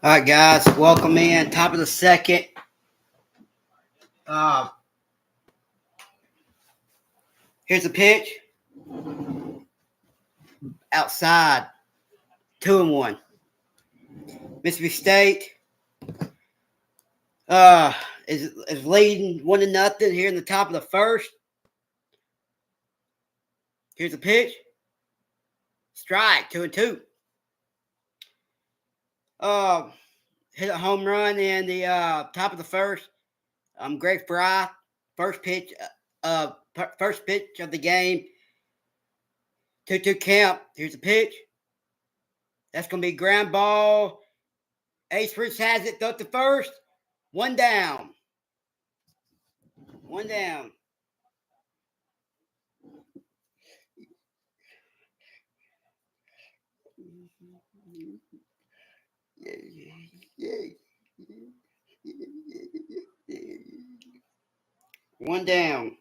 All right, guys, welcome in. Top of the second. Uh, Here's the pitch. Outside, 2-1. Mississippi State is leading 1-0 here in the top of the first. Here's the pitch. Strike, 2-2. Hit a home run in the top of the first. Greg Fry, first pitch of the game. 2-2 count. Here's the pitch. That's going to be ground ball. Ace Rich has it. Throw it to first. One down. One down. One down.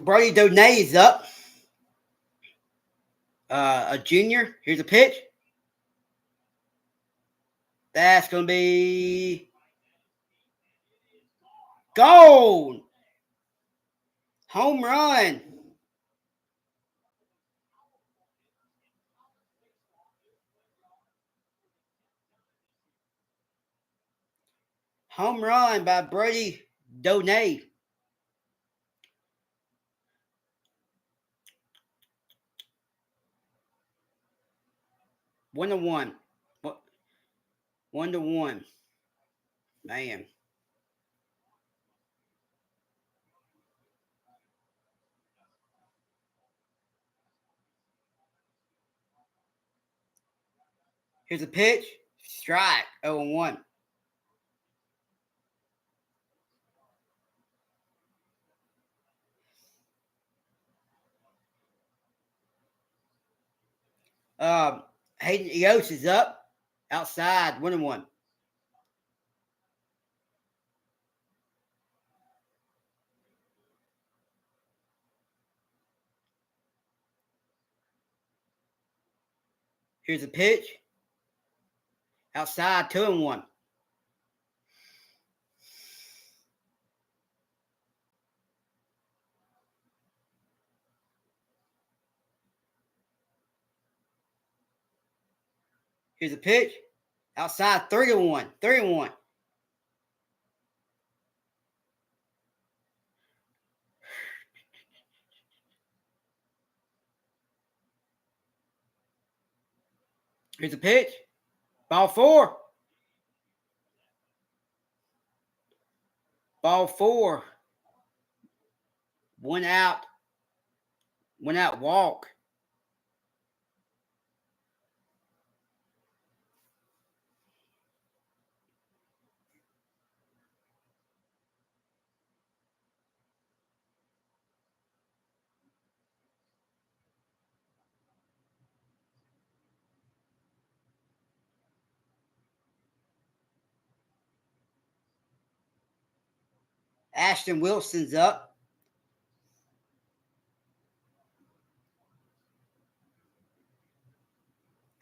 Brody Donay is up. A junior. Here's a pitch. That's going to be gone. Home run. Home run by Brody Donay. One to one. 1-1. Man. Here's a pitch. Strike. 0-1. Hayden Eos is up. Outside. 1-1. Here's a pitch. Outside. 2-1. Here's a pitch. Outside. 3-1. 3-1. Here's a pitch. Ball 4. Ball 4. One out. One out walk. Ashton Wilson's up.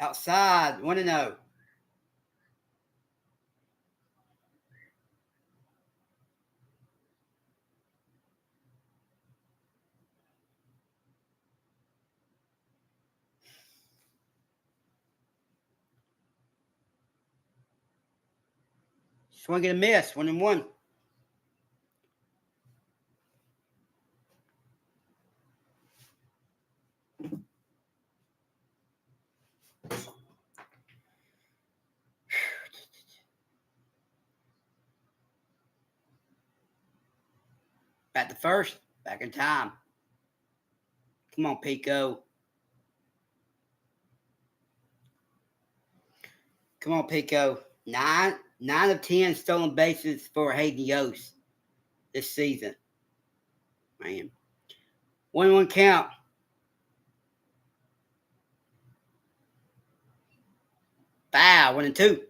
Outside. 1-0. Swing and a miss. 1-1. Back to first. Back in time. Come on, Pico. Come on, Pico. 9 of 10 stolen bases for Hayden Yost this season. Man. 1-1 count. Foul. 1-2.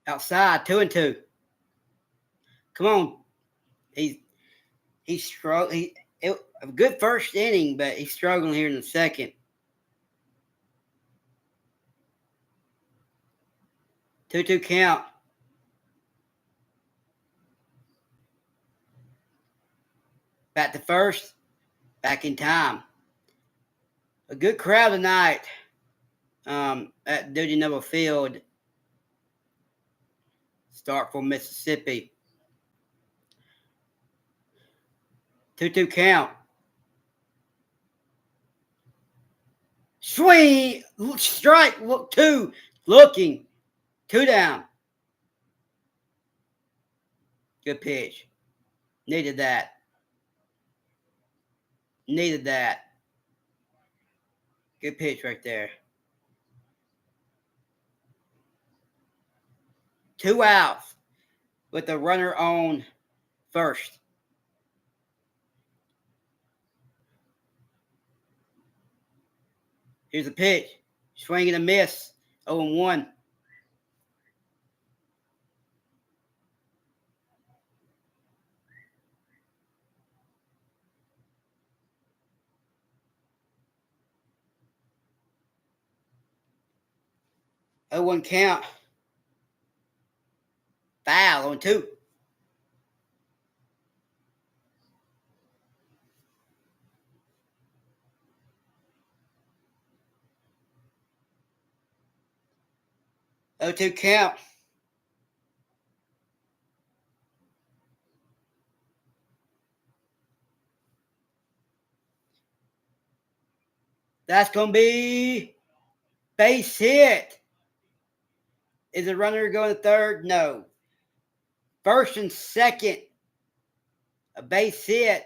Outside, 2-2. Come on. He's struggling. A good first inning, but he's struggling here in the second. 2-2 count. Back to first. Back in time. A good crowd tonight at Dudy Noble Field. Starkville, Mississippi. 2-2 count. Swing. Strike. Look, 2. Looking. 2 down. Good pitch. Needed that. Needed that. Good pitch right there. 2 outs with the runner on first. Here's a pitch. Swing and a miss. 0-1. Oh, 1 count. Foul on 2. Oh, 2 count. That's going to be base hit. Is the runner going to third? No. First and second. A base hit.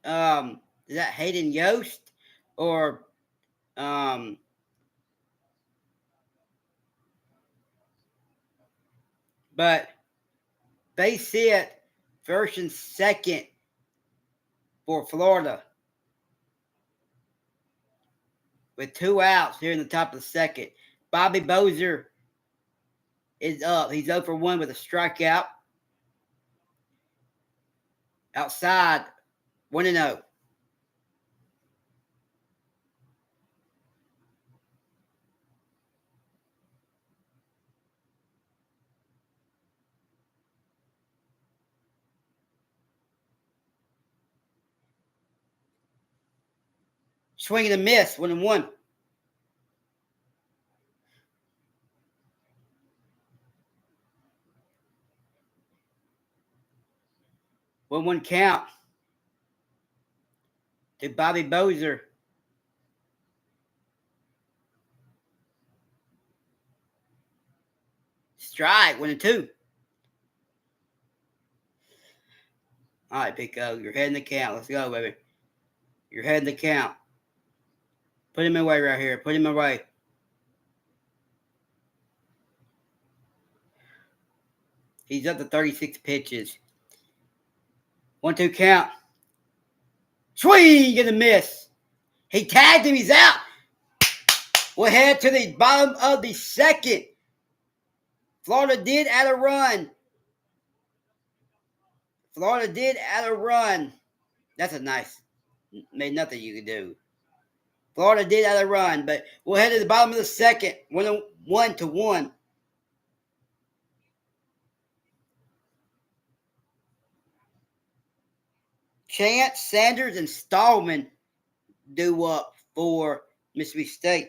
Is that Hayden Yost? Or but base hit, first and second for Florida. With 2 outs here in the top of the second. Bobby Bozer is up. He's 0-for-1 with a strikeout. Outside, 1-0. Swing and a miss, 1-1. One count to Bobby Bozer. Strike, 1-2. All right, Pico, you're heading the count. Let's go, baby. You're heading the count. Put him away right here. Put him away. He's up to 36 pitches. 1-2 count. Swing and a miss. He tagged him. He's out. We'll head to the bottom of the second. Florida did add a run. That's a nice. Made nothing you could do. Florida did add a run, but we'll head to the bottom of the second. 1-1. Chance, Sanders, and Stallman do up for Mississippi State.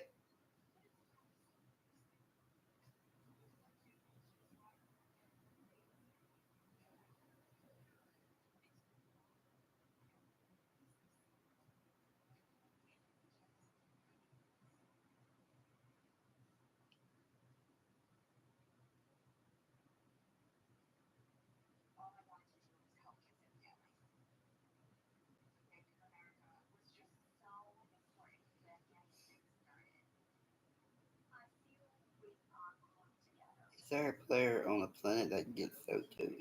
Is there a player on the planet that gets so too?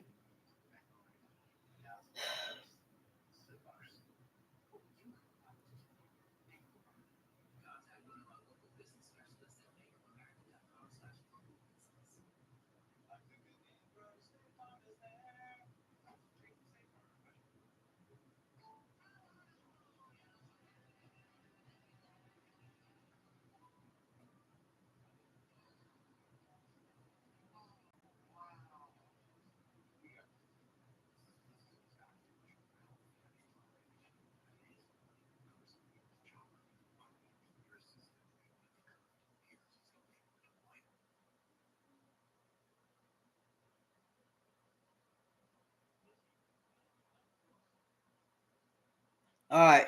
All right.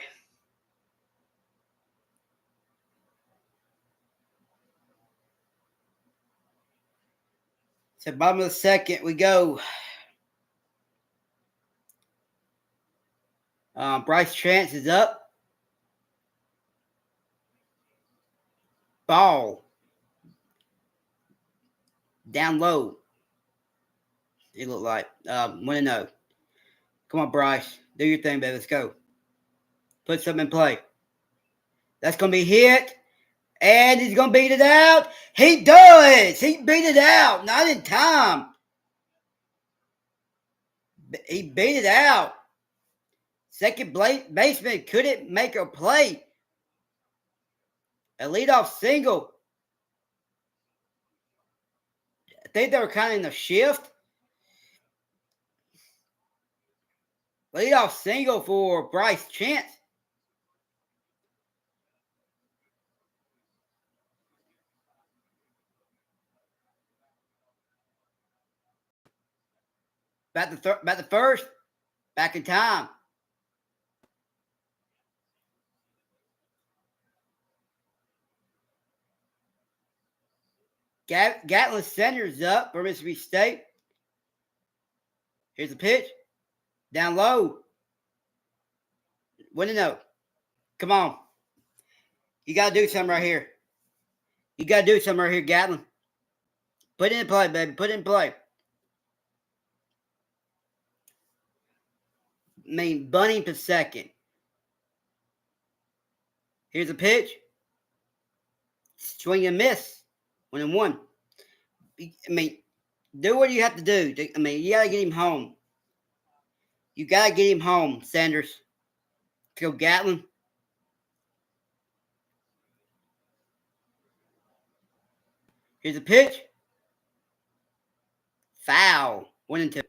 So bottom of the second, we go. Bryce Chance is up. Ball. Down low. It looked like. 1-0. Come on, Bryce. Do your thing, baby. Let's go. Put something in play. That's going to be hit. And he's going to beat it out. He does. He beat it out. Not in time. He beat it out. Second baseman couldn't make a play. A leadoff single. I think they were kind of in a shift. Leadoff single for Bryce Chance. Back to first. Back in time. Gatlin Center's up for Mississippi State. Here's the pitch. Down low. 1-0. Come on. You got to do something right here. You got to do something right here, Gatlin. Put it in play, baby. Put it in play. I mean, bunting to second. Here's a pitch. Swing and miss. 1-1. I mean, do what you have to do. I mean, you got to get him home. You got to get him home, Sanders. Let's go, Gatlin. Here's a pitch. Foul. 1-2.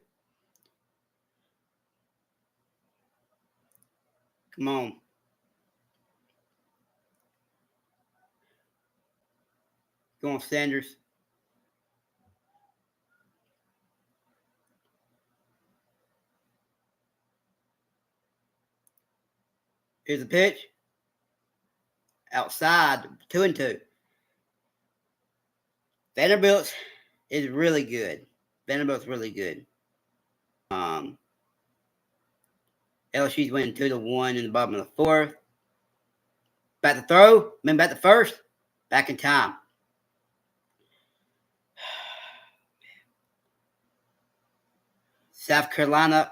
Come on. Go on, Sanders. Here's a pitch. Outside. 2-2. Vanderbilt is really good. Vanderbilt's really good. LSU's winning 2-1 in the bottom of the fourth. Back to throw. Back to first. Back in time. South Carolina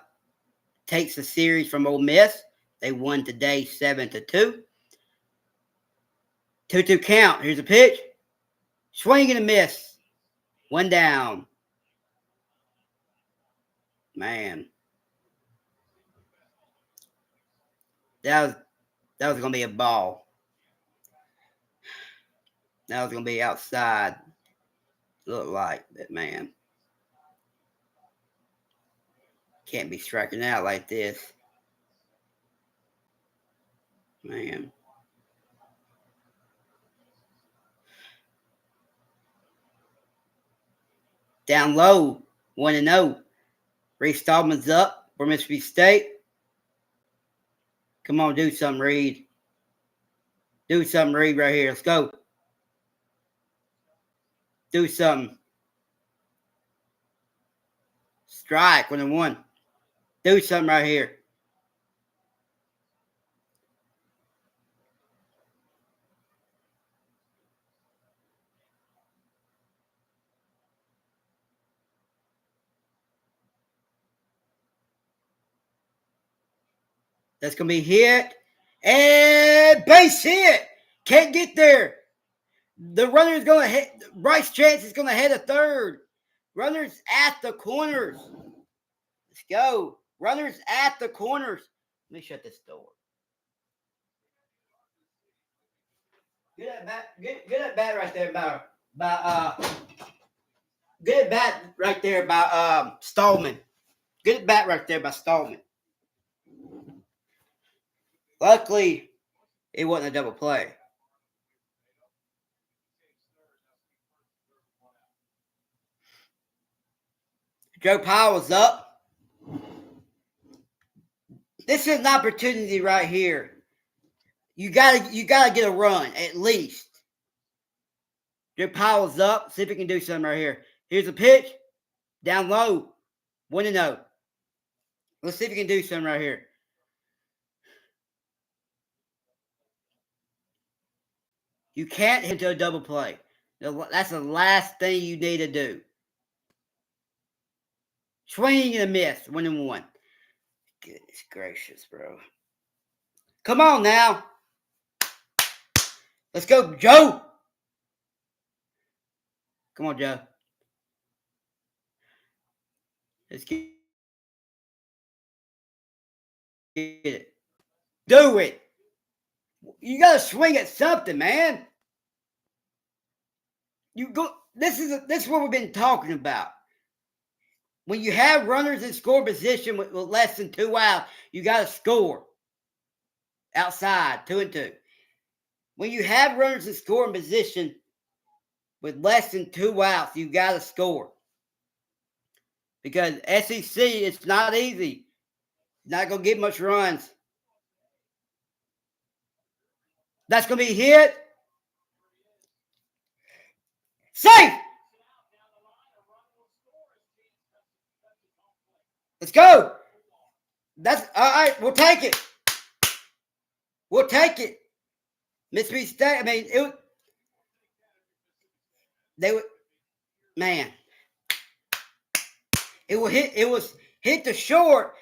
takes the series from Ole Miss. They won today 7-2. 2-2 count. Here's a pitch. Swing and a miss. 1 down. Man. That was going to be a ball. That was going to be outside. Looked like, but man. Can't be striking out like this. Man. Down low. 1-0. Reed Stallman's up for Mississippi State. Come on, do something, Reed. Do something, Reed, right here. Let's go. Do something. Strike. 1-1. Do something right here. That's going to be hit. And base hit. Can't get there. The runner is going to hit. Bryce Chance is going to hit a third. Runners at the corners. Let's go. Runners at the corners. Let me shut this door. Get that bat right there get it bat right there by Stallman. Get it bat right there by Stallman. Luckily, it wasn't a double play. Joe Powell's up. This is an opportunity right here. You gotta get a run at least. Joe Powell's up. See if he can do something right here. Here's a pitch. Down low. 1-0. Let's see if he can do something right here. You can't hit to a double play. That's the last thing you need to do. Swing and a miss. 1-1. Goodness gracious, bro. Come on now. Let's go, Joe. Come on, Joe. Let's get it. Do it. You gotta swing at something, man. You go. This is what we've been talking about. When you have runners in score position with less than 2 outs, you gotta score. Outside, 2-2. When you have runners in scoring position with less than 2 outs, you gotta score. Because SEC, it's not easy. Not gonna get much runs. That's gonna be hit. Safe. Let's go. That's all right. We'll take it. We'll take it. Mississippi State. I mean, they would. Man, it was hit the short.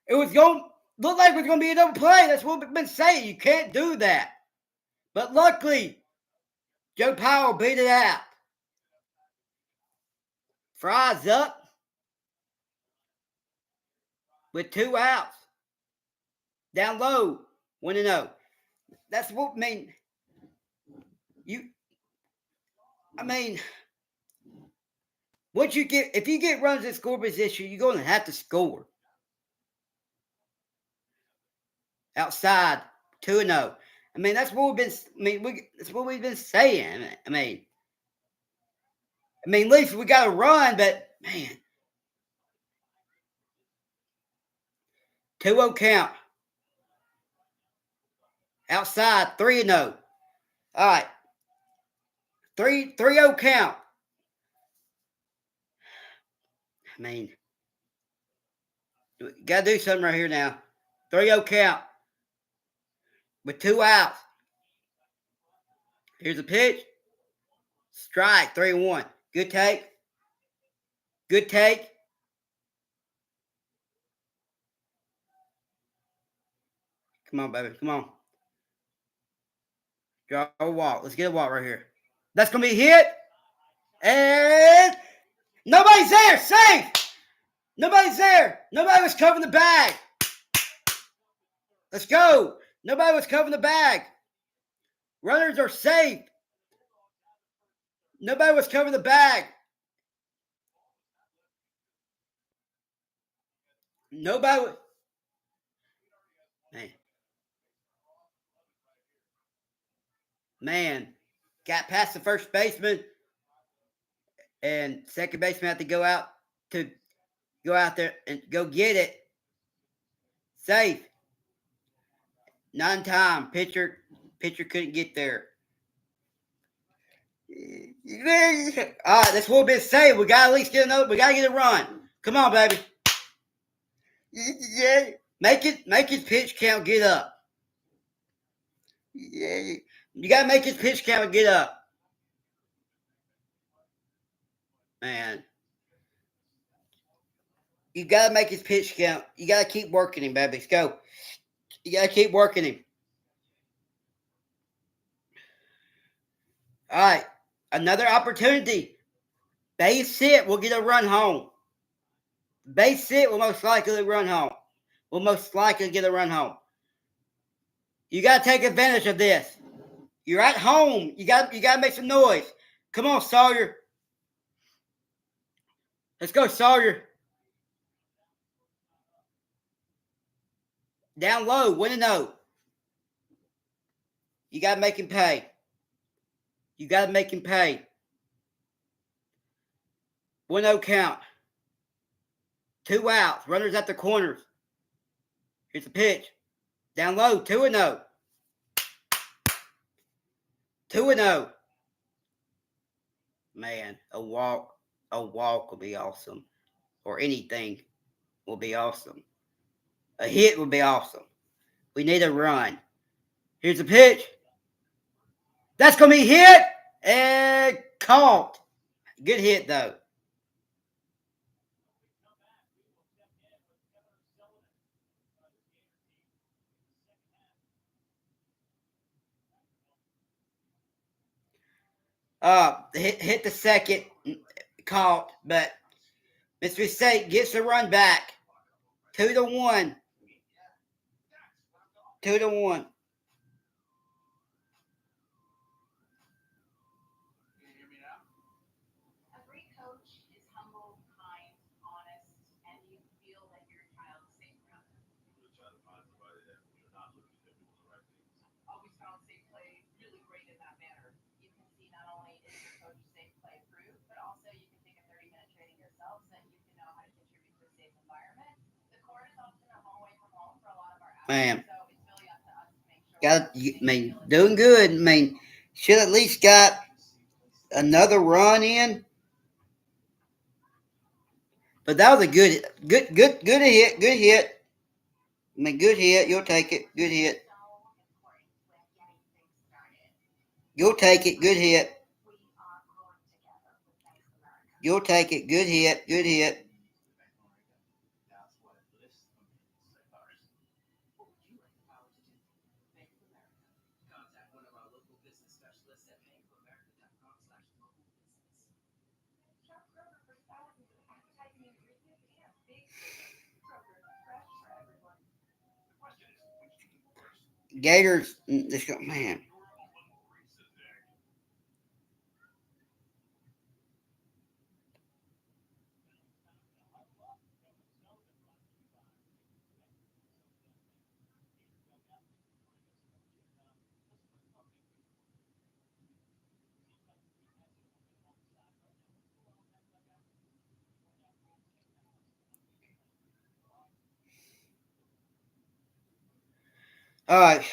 It was going look like it was going to be a double play. That's what we've been saying. You can't do that. But luckily, Joe Powell beat it out. Fry's up with 2 outs. Down low, 1-0. That's what I mean. Once you get, if you get runs in score position, you're going to have to score. Outside, 2-0. I mean, that's what we've been. That's what we've been saying. I mean, at least we got to run, but man, 2-0 count. Outside, 3-0. All right, 3-0 count. I mean, got to do something right here now. 3-0 count with 2 outs. Here's a pitch. Strike, 3-1. Good take. Good take. Come on, baby. Come on. Draw a walk. Let's get a walk right here. That's going to be hit. And nobody's there. Safe. Nobody's there. Nobody was covering the bag. Let's go. Nobody was covering the bag. Runners are safe. Nobody was covering the bag. Nobody was. Man, got past the first baseman, and second baseman had to go out there and go get it. Safe. Not in time. Pitcher couldn't get there. All right, that's what we've been saying. We got to at least get another. We got to get a run. Come on, baby. Yeah. Make his pitch count get up. Yeah. You got to make his pitch count get up. Man. You got to make his pitch count. You got to keep working him, baby. Let's go. You got to keep working him. All right. Another opportunity. Base hit, we'll get a run home. Base hit, we'll most likely run home. We'll most likely get a run home. You got to take advantage of this. You're at home. You got to make some noise. Come on, Sawyer. Let's go, Sawyer. Down low, 1-0. You got to make him pay. You got to make him pay. 1-0 count. 2 outs. Runners at the corners. Here's the pitch. Down low, 2-0. 2-0. Man, a walk will be awesome. Or anything will be awesome. A hit would be awesome. We need a run. Here's the pitch. That's going to be hit and caught. Good hit, though. Hit the second, caught, but Mr. State gets the run back. 2-1. 2-1. Man, doing good. Should at least got another run in. But that was a good hit. Good hit. Good hit. You'll take it. Good hit. You'll take it. Good hit. You'll take it. Good hit. Good hit. Gators, man. All right.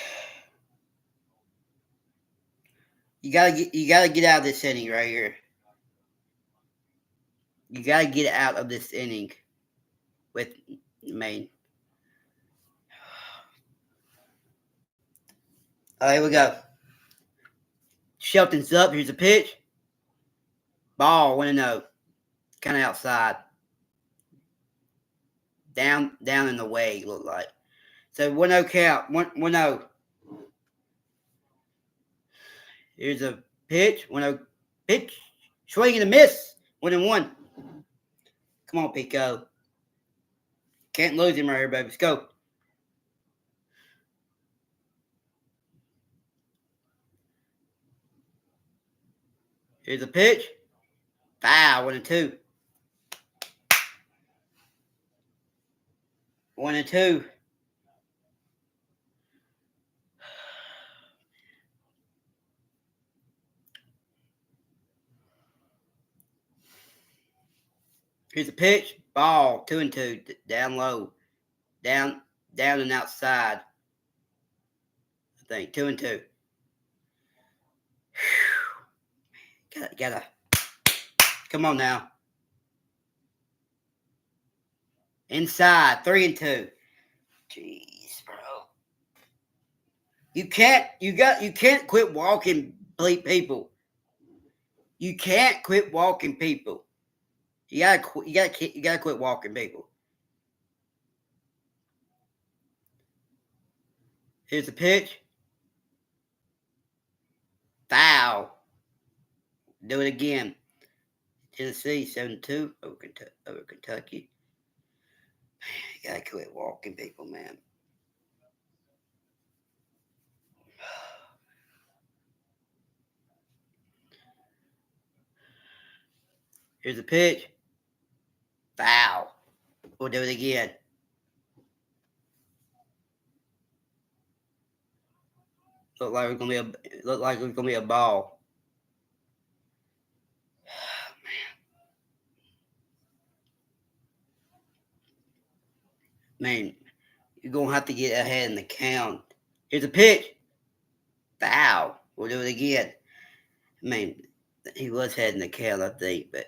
You gotta get out of this inning right here. You gotta get out of this inning with Maine. All right, here we go. Shelton's up. Here's a pitch. Ball, 1-0. Kind of outside. Down in the way, look like. So 1-0 count. 1-0. Here's a pitch. 1-0 pitch. Swing and a miss. 1-1. Come on, Pico. Can't lose him right here, baby. Let's go. Here's a pitch. Foul. 1-2. 1-2. Here's a pitch. Ball. 2-2. Down low. Down and outside. I think 2-2. Gotta. Come on now. Inside. 3-2. Jeez, bro. You can't quit walking people. You can't quit walking people. You gotta quit walking people. Here's the pitch. Foul. Do it again. Tennessee 7-2 over Kentucky. You gotta quit walking people, man. Here's the pitch. Foul. We'll do it again. Look like it's gonna be a ball. Man, You're going to have to get ahead in the count. Here's a pitch. Foul. We'll do it again. I mean, he was heading the count, I think, but.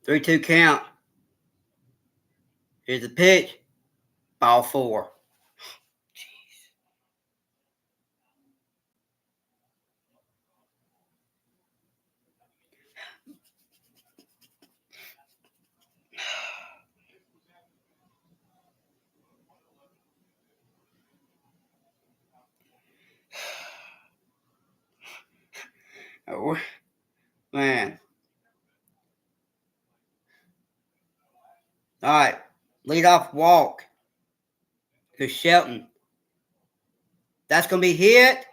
Three-two count. Here's the pitch. Ball four. Oh, man. All right. Leadoff walk to Shelton. That's going to be hit.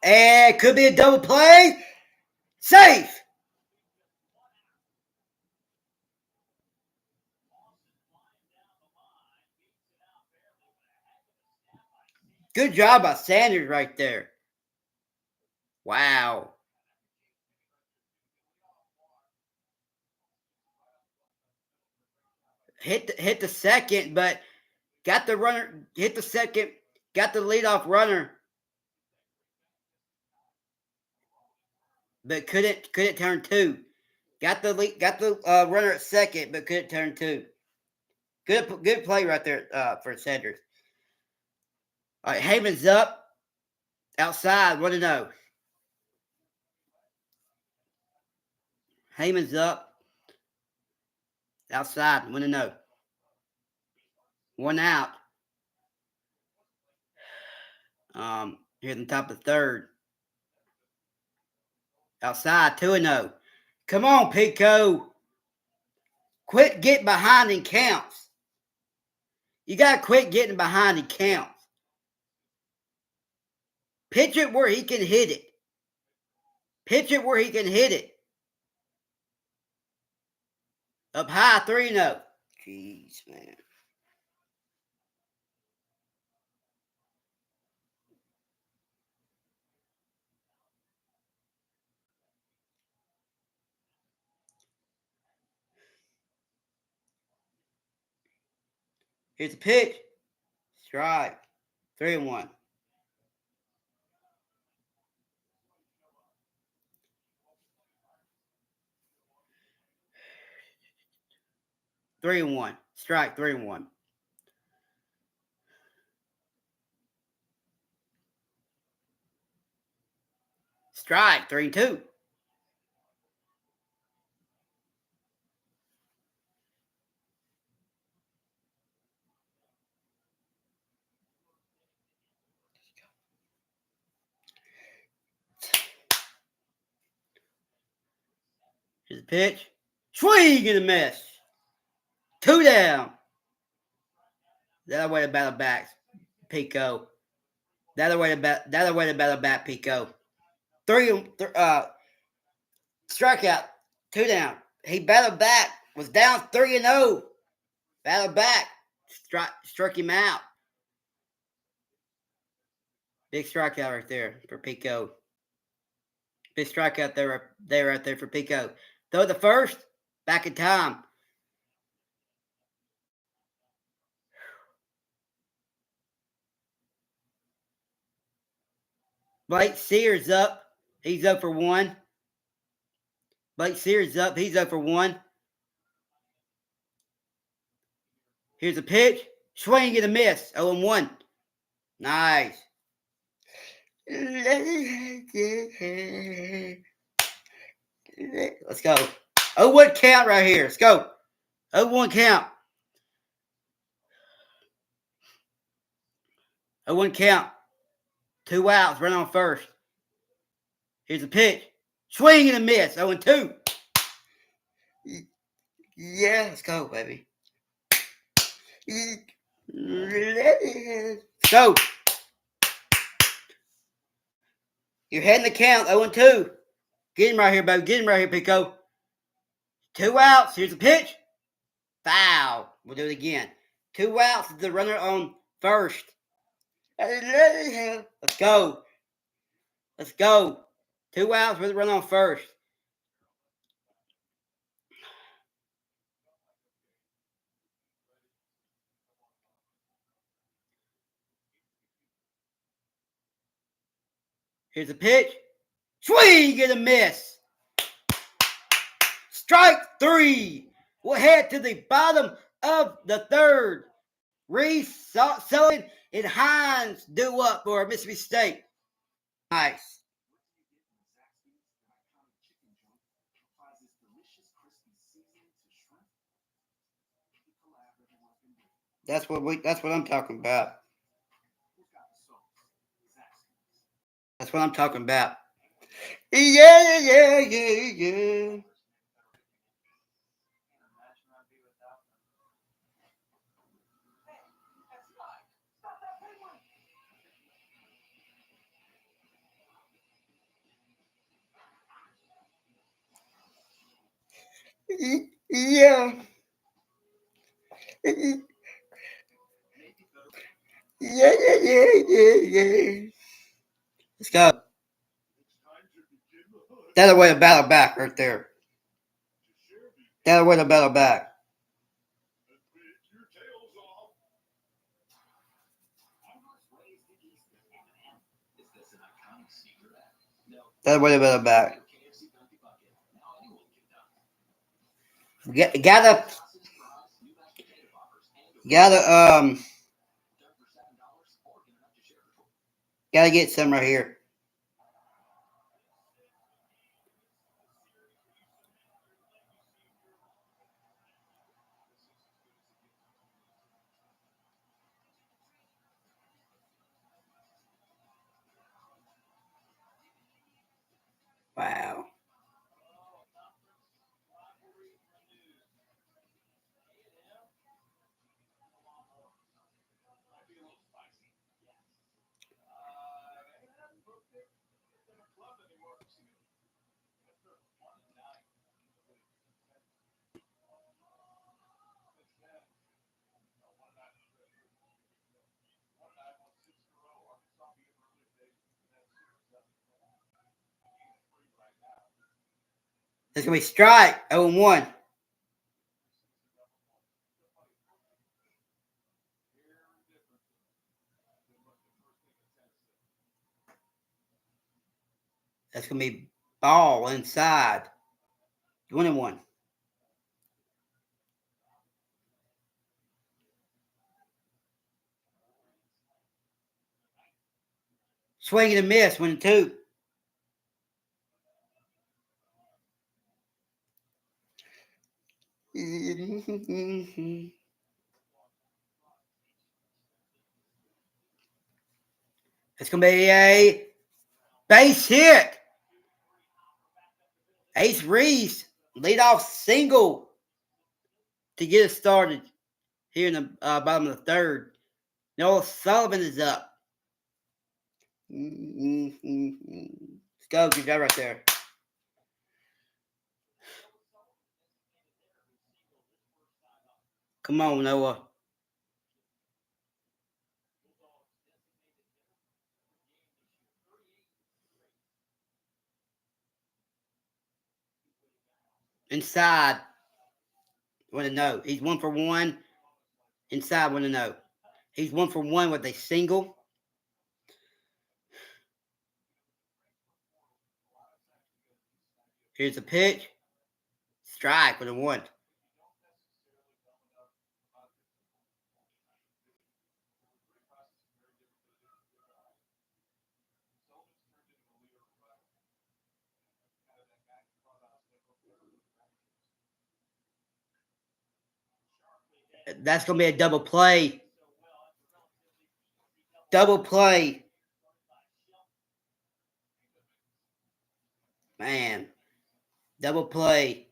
And could be a double play. Safe. Good job by Sanders right there. Wow. Hit the second, but got the runner. Hit the second. Got the leadoff runner, but couldn't turn two. Got the runner at second, but couldn't turn two. Good play right there for Sanders. All right, Heyman's up outside. 1-0. Heyman's up outside. 1-0. One out. Here at the top of the third. Outside. 2-0. Come on, Pico. Quit getting behind in counts. You got to quit getting behind in counts. Pitch it where he can hit it. Pitch it where he can hit it. Up high, 3-0. Jeez, man. Here's the pitch. Strike. 3-1. Three and one. Strike. 3-1. Strike. 3-2. Here's the pitch. Swing and a miss. 2 down. That way to battle back, Pico. That way to battle back, Pico. Strikeout. 2 down. He battled back. Was down 3-0. Battled back. Struck him out. Big strikeout right there for Pico. Big strikeout there right there for Pico. Throw the first. Back in time. Blake Sears up. He's up for 1. Blake Sears up. He's up for 1. Here's a pitch. Swing and a miss. 0-1. Nice. Let's go. 0-1 count right here. Let's go. 0-1 count. 0-1 count. 2 outs. Run on first. Here's a pitch. Swing and a miss. 0-2. Yeah, let's go, baby. Let's go. You're heading the count. 0-2. Get him right here, baby. Get him right here, Pico. 2 outs. Here's the pitch. Foul. We'll do it again. 2 outs. The runner on first. Let's go. Let's go. 2 outs with the runner on first. Here's the pitch. Swing and a miss. Strike 3. We'll head to the bottom of the third. Reese, Sullivan, and Hines do up for Mississippi State. Nice. That's what I'm talking about. That's what I'm talking about. Yeah. Yeah. Yeah. Let's go. That'll win a battle back right there. That'll win a battle back. That'll win a battle back. Gotta get some right here. Wow. It's going to be strike 0-1. That's going to be ball inside. 1-1. Swing and a miss, 1-2. It's going to be a base hit. Ace Reese, leadoff single to get us started here in the bottom of the third. Noah Sullivan is up. Let's go. Good job right there. Come on, Noah. Inside. Want to know. He's 1 for 1. Inside, want to know. He's 1 for 1 with a single. Here's the pitch. Strike with a 1. That's going to be a double play. Double play. Man. Double play.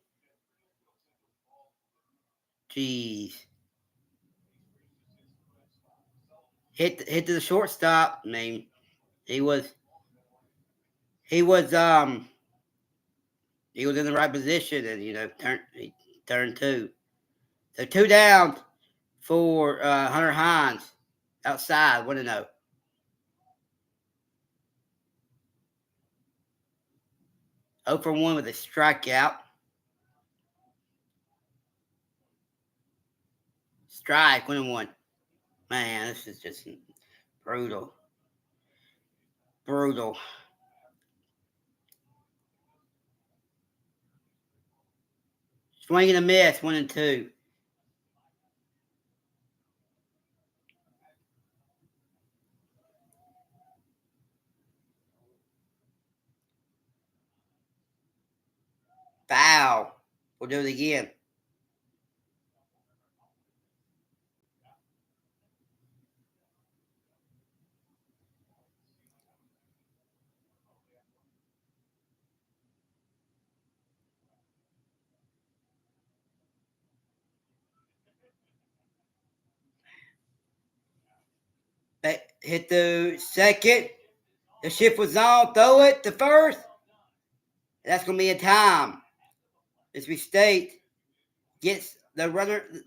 Jeez. Hit to the shortstop. I mean, he was in the right position, and turn 2. So 2 down for Hunter Hines outside, 1-0. Oh for 1 with a strikeout. Strike, 1-1. Man, this is just brutal. Brutal. Swing and a miss, 1-2. Foul. We'll do it again. Hit the second. The shift was on. Throw it to first. That's going to be a time. Mississippi State gets the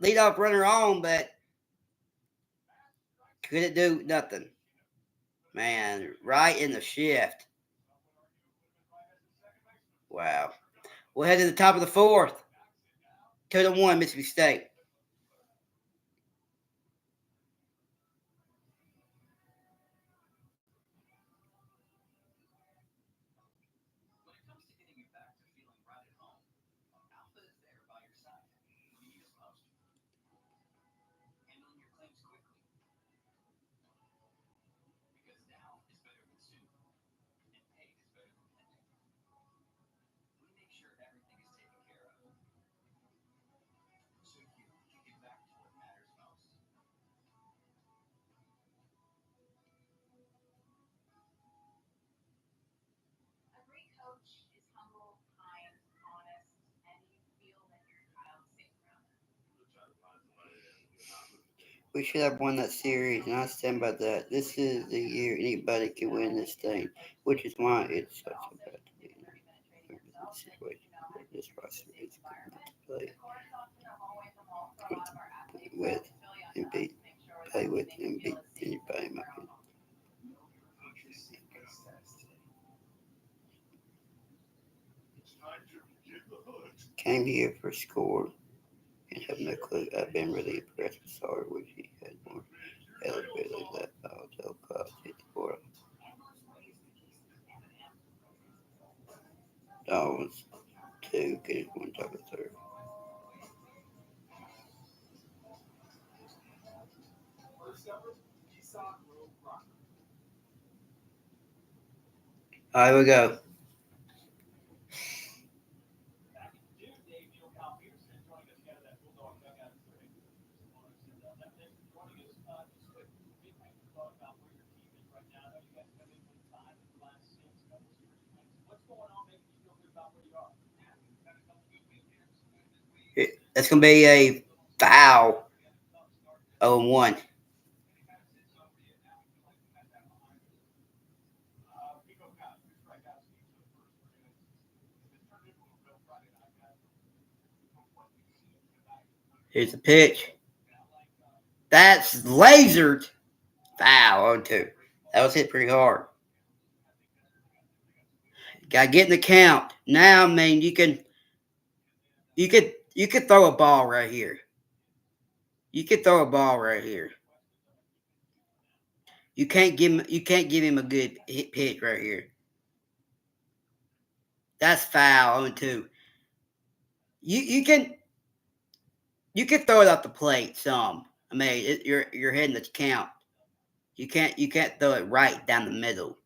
leadoff runner on, but couldn't do nothing. Man, right in the shift. Wow. We'll head to the top of the 4th. 2-1, Mississippi State. We should have won that series, and I stand by that. This is the year anybody can win this thing, which is why it's such a bad situation. This process is not to play with and beat, play with and beat anybody. In my opinion. Came here for score and have no clue. I've been really impressed with Sawyer, which he had more eligibility left out of college hit the board. Dolphins 2, Kings 1, top of 3rd. All right, here we go. That's going to be a foul. 0-1. Here's the pitch. That's lasered. Foul. 0-2. That was hit pretty hard. Got to get in the count. Now, I mean, you could throw a ball right here. You could throw a ball right here. You can't give him a good hit pitch right here. That's foul. 0-2. You can throw it off the plate some. I mean, you're hitting the count. You can't throw it right down the middle.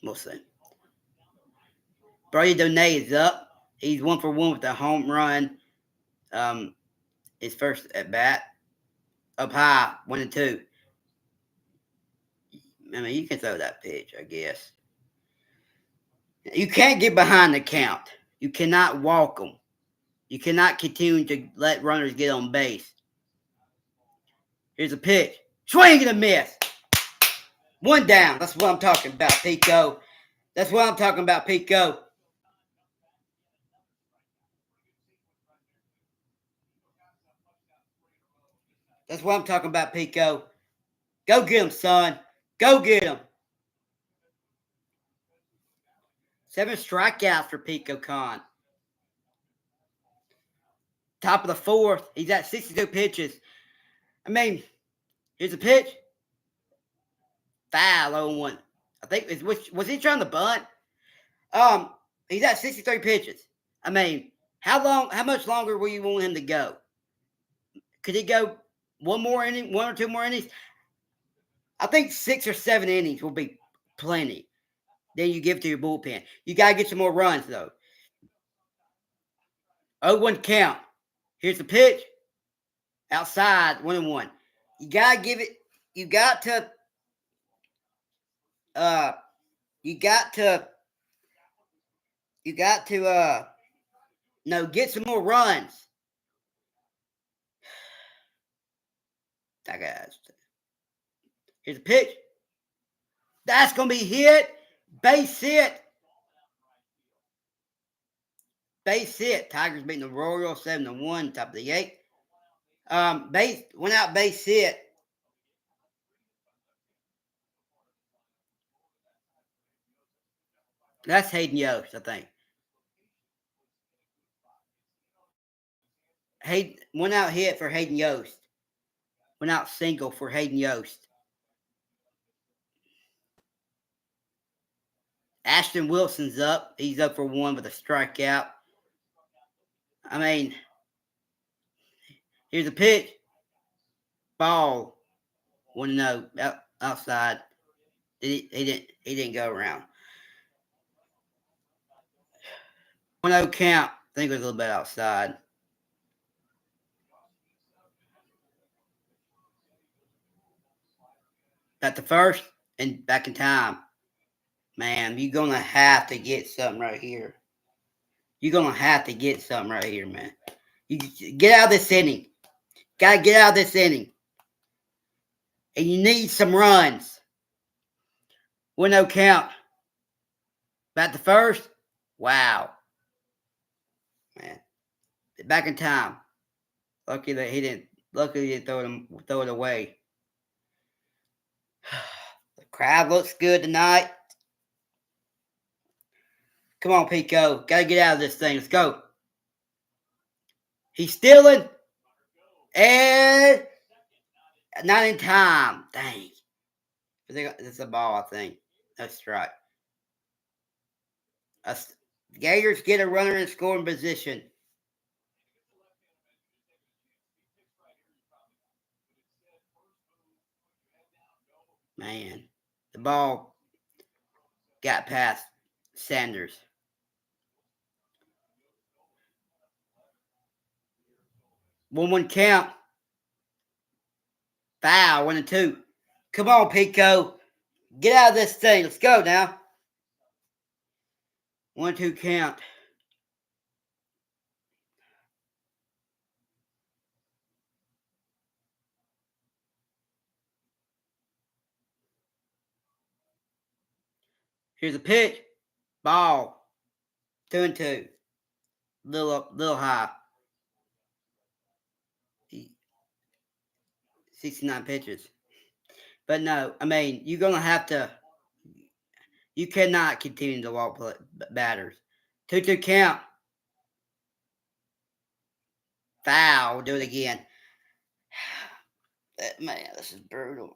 We'll see. Brody Donay is up. He's 1 for 1 with a home run. His first at bat. Up high, 1-2. I mean, you can throw that pitch, I guess. You can't get behind the count. You cannot walk them. You cannot continue to let runners get on base. Here's a pitch. Swing and a miss. 1 down. That's what I'm talking about, Pico. That's what I'm talking about, Pico. That's what I'm talking about, Pico. Go get him, son. Go get him. 7 strikeouts for Pico Khan. Top of the 4th. He's at 62 pitches. I mean, here's a pitch. Foul, 0-1. I think, was he trying to bunt? He's at 63 pitches. I mean, how much longer will you want him to go? Could he go one or two more innings? I think 6 or 7 innings will be plenty. Then you give it to your bullpen. You got to get some more runs, though. 0-1 count. Here's the pitch. Outside, 1-1. You got to give it. You got to get some more runs. That guy's. Here's a pitch. That's going to be hit. Base hit. Base hit. Tigers beating the Royals 7-1, top of the 8th. Went out base hit. That's Hayden Yost, I think. Went out hit for Hayden Yost. Went out single for Hayden Yost. Ashton Wilson's up. He's up for 1 with a strikeout. I mean, here's a pitch. Ball. 1-0 outside. He didn't go around. 1-0 count. I think it was a little bit outside. At the first and back in time. Man, you're going to have to get something right here. You're going to have to get something right here, man. You get out of this inning. Got to get out of this inning. And you need some runs. 1-0 count. Back to first. Wow. Man. Back in time. Lucky that he didn't throw it away. The crowd looks good tonight. Come on, Pico. Got to get out of this thing. Let's go. He's stealing. And not in time. Dang. It's a ball, I think. That's right. Gators get a runner in scoring position. Man, the ball got past Sanders. One count. Foul, 1-2. Come on, Pico. Get out of this thing. Let's go now. 1-2 count. Here's a pitch. Ball. 2-2. Little high. 69 pitches. But no, I mean, you're going to have to. You cannot continue to walk batters. 2-2 count. Foul. Do it again. Man, this is brutal.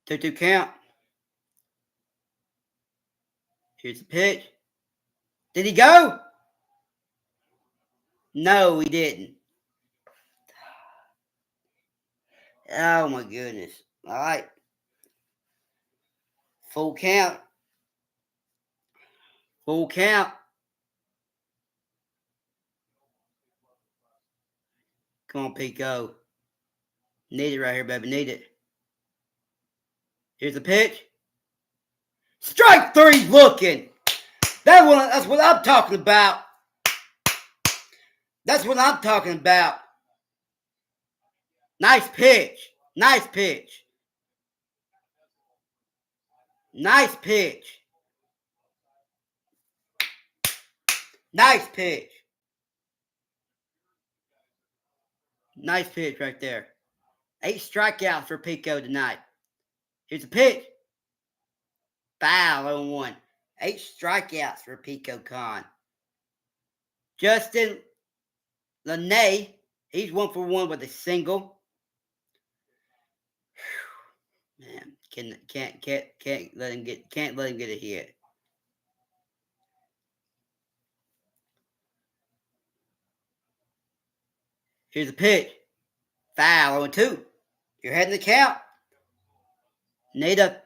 Two count. Here's the pitch. Did he go? No, he didn't. Oh, my goodness. All right. Full count. Full count. Come on, Pico. Need it right here, baby. Need it. Here's the pitch. Strike 3 looking. That's what I'm talking about. That's what I'm talking about. Nice pitch. Nice pitch. Nice pitch. Nice pitch. Nice pitch right there. 8 strikeouts for Pico tonight. Here's a pitch. Foul 0-1. 8 strikeouts for Pico Khan. Justin Lene, he's 1 for 1 with a single. Man, can't let him get a hit. Here's a pitch. Foul 0-2. You're heading the count. Need to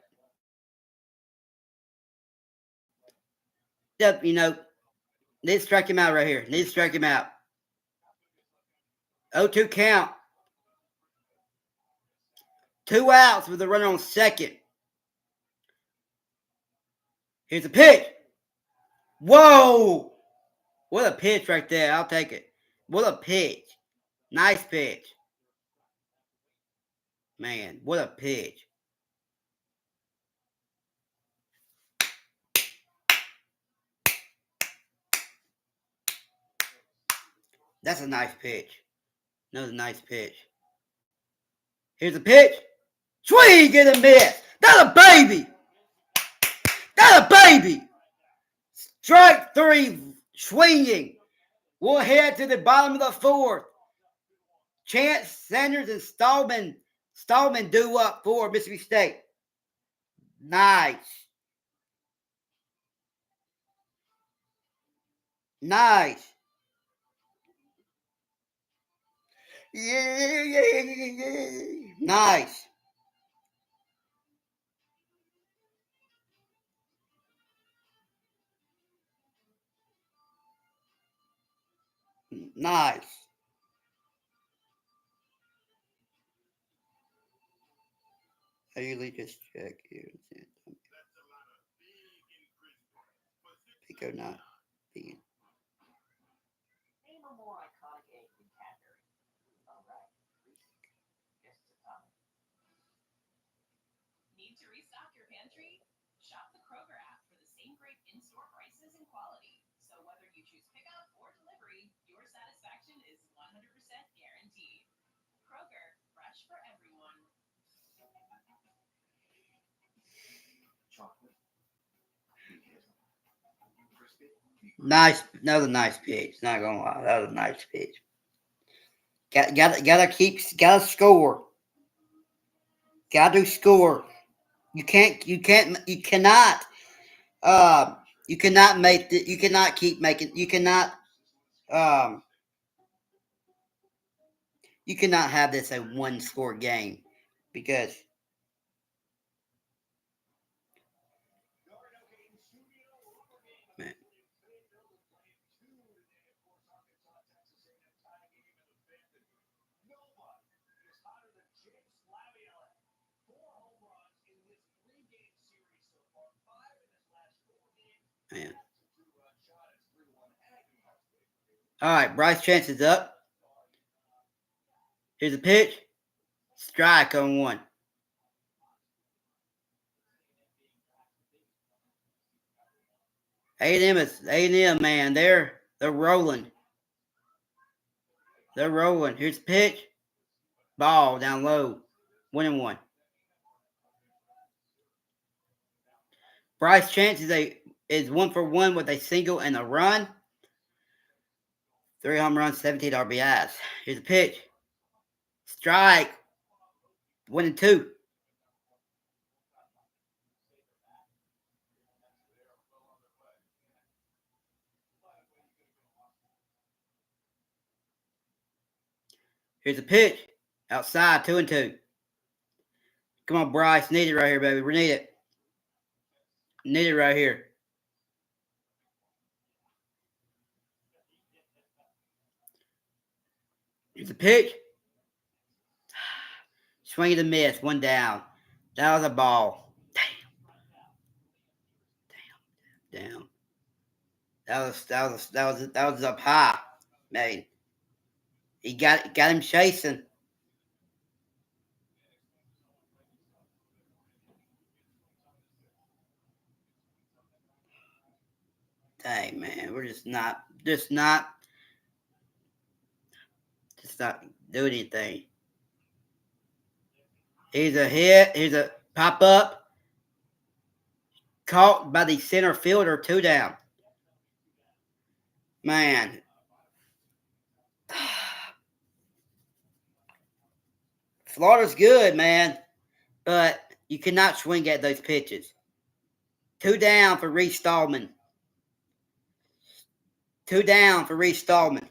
strike him out right here. Need to strike him out. 0-2 count. 2 outs with a runner on second. Here's a pitch. Whoa! What a pitch right there. I'll take it. What a pitch. Nice pitch. Man, what a pitch. That's a nice pitch. Another nice pitch. Here's a pitch. Swing and a miss. That's a baby. That's a baby. Strike 3. Swinging. We'll head to the bottom of the 4th. Chance Sanders and Stallman do up for Mississippi State. Nice. Nice. Yeah. Nice. Nice. I usually just check here. Pico not being. Name a more iconic egg than Cadbury. All right. Guess it's a time. Need to restock your pantry? Shop the Kroger app for the same great in-store prices and quality. So whether you choose pickup or delivery, your satisfaction is 100% guaranteed. Kroger, fresh for everyone. Chocolate. Nice, another nice pitch. Not gonna lie, that was a nice pitch. Gotta score. Gotta score. You cannot have this a 1-score game because man. Man. All right, Bryce Chance is up. Here's a pitch. Strike on 1. A&M, man. They're rolling. They're rolling. Here's a pitch. Ball down low. 1-1. Bryce Chance is 1 for 1 with a single and a run. 3 home runs, 17 RBIs. Here's a pitch. Strike. 1-2. Here's a pitch. Outside, 2-2. Come on, Bryce. Need it right here, baby. We need it. Need it right here. Here's a pitch. Swing and a miss. 1 down. That was a ball. Damn. That was up high. Man. He got him chasing. Hey man, we're just not doing anything. Here's a hit. Here's a pop up. Caught by the center fielder. 2 down. Man. Florida's good, man. But you cannot swing at those pitches. 2 down for Reese Stallman. 2 down for Reese Stallman.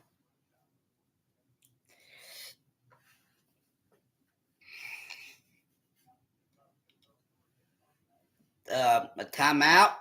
A timeout.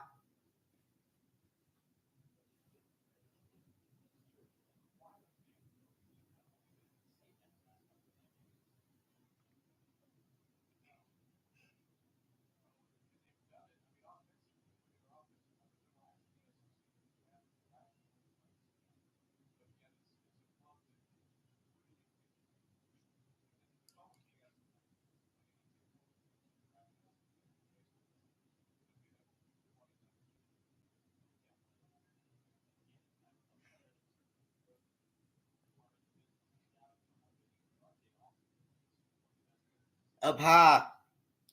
Up high.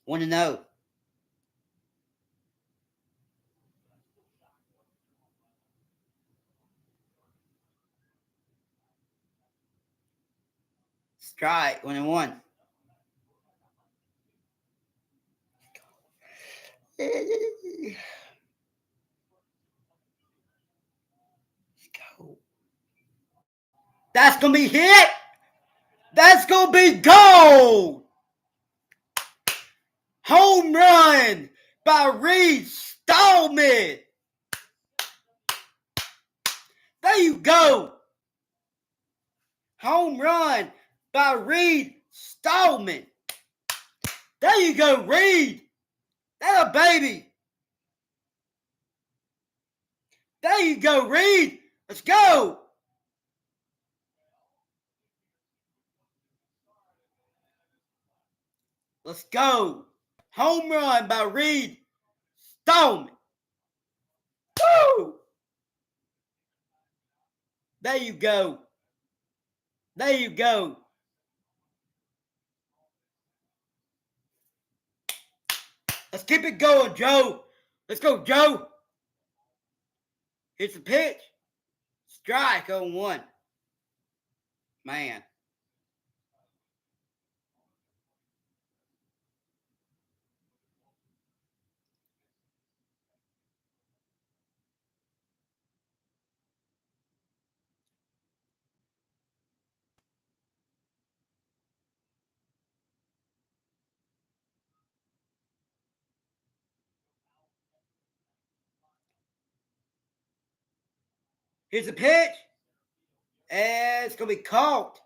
1-0. Strike. 1-1. Let's go. That's going to be hit. That's going to be gold. Home run by Reese Stallman. There you go. Home run by Reed Stallman. There you go, Reed. That a baby. There you go, Reed. Let's go. Let's go. Home run by Reed Stallman. Woo! There you go. There you go. Let's keep it going, Joe. Let's go, Joe. Here's the pitch. Strike on 1. Man. Here's the pitch. And it's going to be caught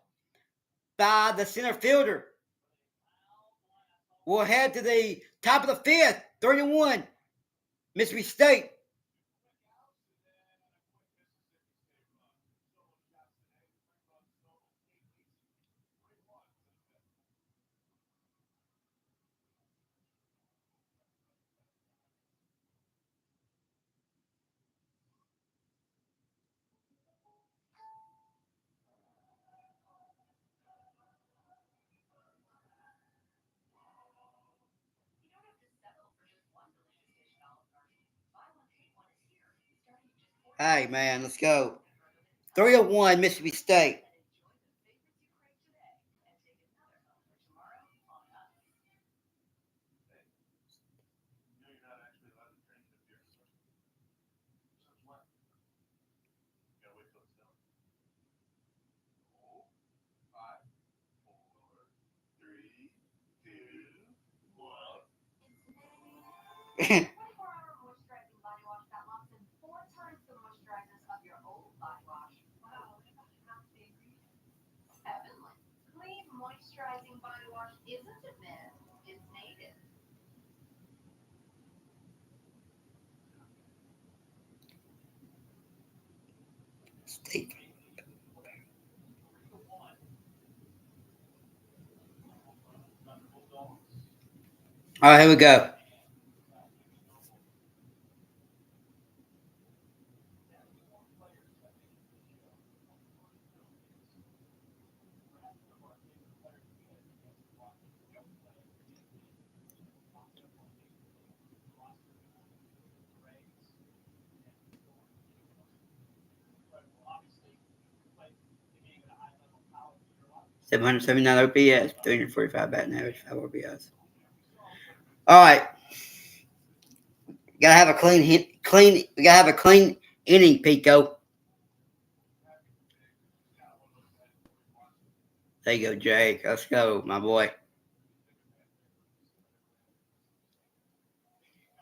by the center fielder. We'll head to the top of the 5th. 3-1. Mississippi State. You don't have to settle for just one delicious dish at Olive Garden. Buy one, take one is here, starting at just $4. Hey, man, let's go. 3-1, Mississippi State. Enjoy the favorite you crave today and take another home for tomorrow on us. 24-hour moisturizing body wash that locks in 4 times the moisturizers of your old body wash. Wow, look at half the ingredients. Heavenly. Clean moisturizing body wash isn't a myth, it's native. State. All right, here we go. 779 OPS, 345 batting average, 5 RBIs. All right. Gotta have a we gotta have a clean inning, Pico. There you go, Jake. Let's go, my boy.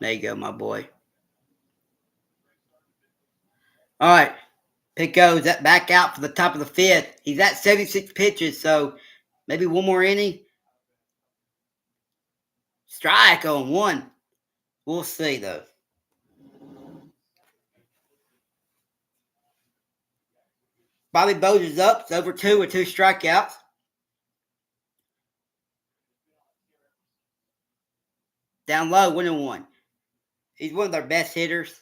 There you go, my boy. All right. Pico's back out for the top of the fifth. He's at 76 pitches, so maybe one more inning. Strike on one. We'll see, though. Bobby Bowes is up. It's over 2 with 2 strikeouts. Down low, 1-1. He's one of their best hitters.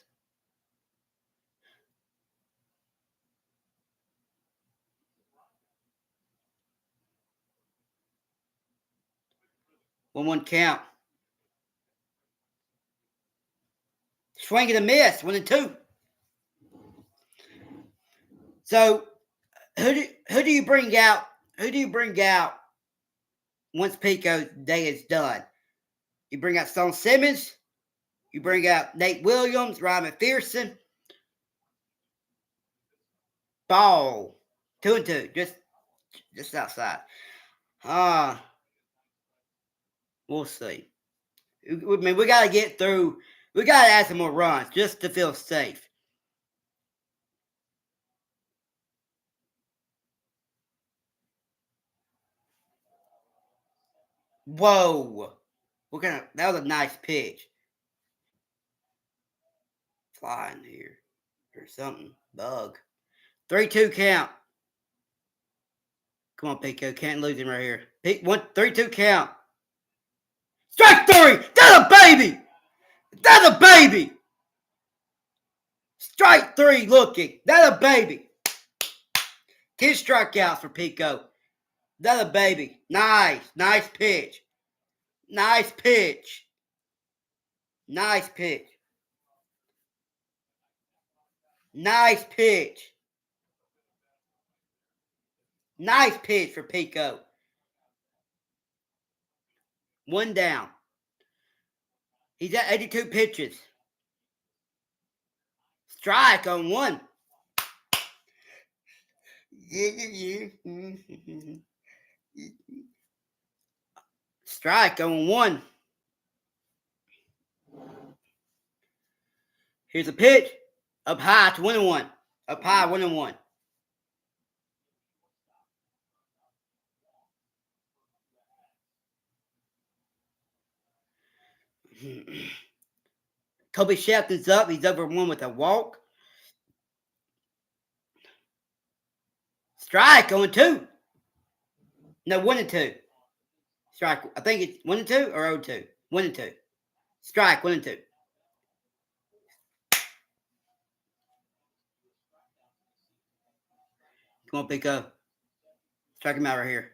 One count. Swing and a miss, 1-2. So, who do you bring out? Who do you bring out once Pico's day is done? You bring out Stone Simmons. You bring out Nate Williams, Ryan McPherson. Ball, 2-2, just outside. We'll see. I mean, we got to get through. We got to add some more runs just to feel safe. Whoa. That was a nice pitch. Flying here. Or something. Bug. 3-2 count. Come on, Pico. Can't lose him right here. 3-2 count. Strike 3! That's a baby! That's a baby! Strike 3 looking. That's a baby. 10 strikeouts for Pico. That's a baby. Nice. Nice pitch. Nice pitch. Nice pitch. Nice pitch. Nice pitch for Pico. 1 down. He's at 82 pitches. Strike on 1. Strike on 1. Here's a pitch. Up high to 1-1. Up high, 1-1. Kobe Shelton's up. He's over 1 with a walk. Strike on 2. No, 1-2. Strike. I think it's 1-2 or 0-2. 1-2. Strike, 1-2. Come on, Pico. Strike him out right here.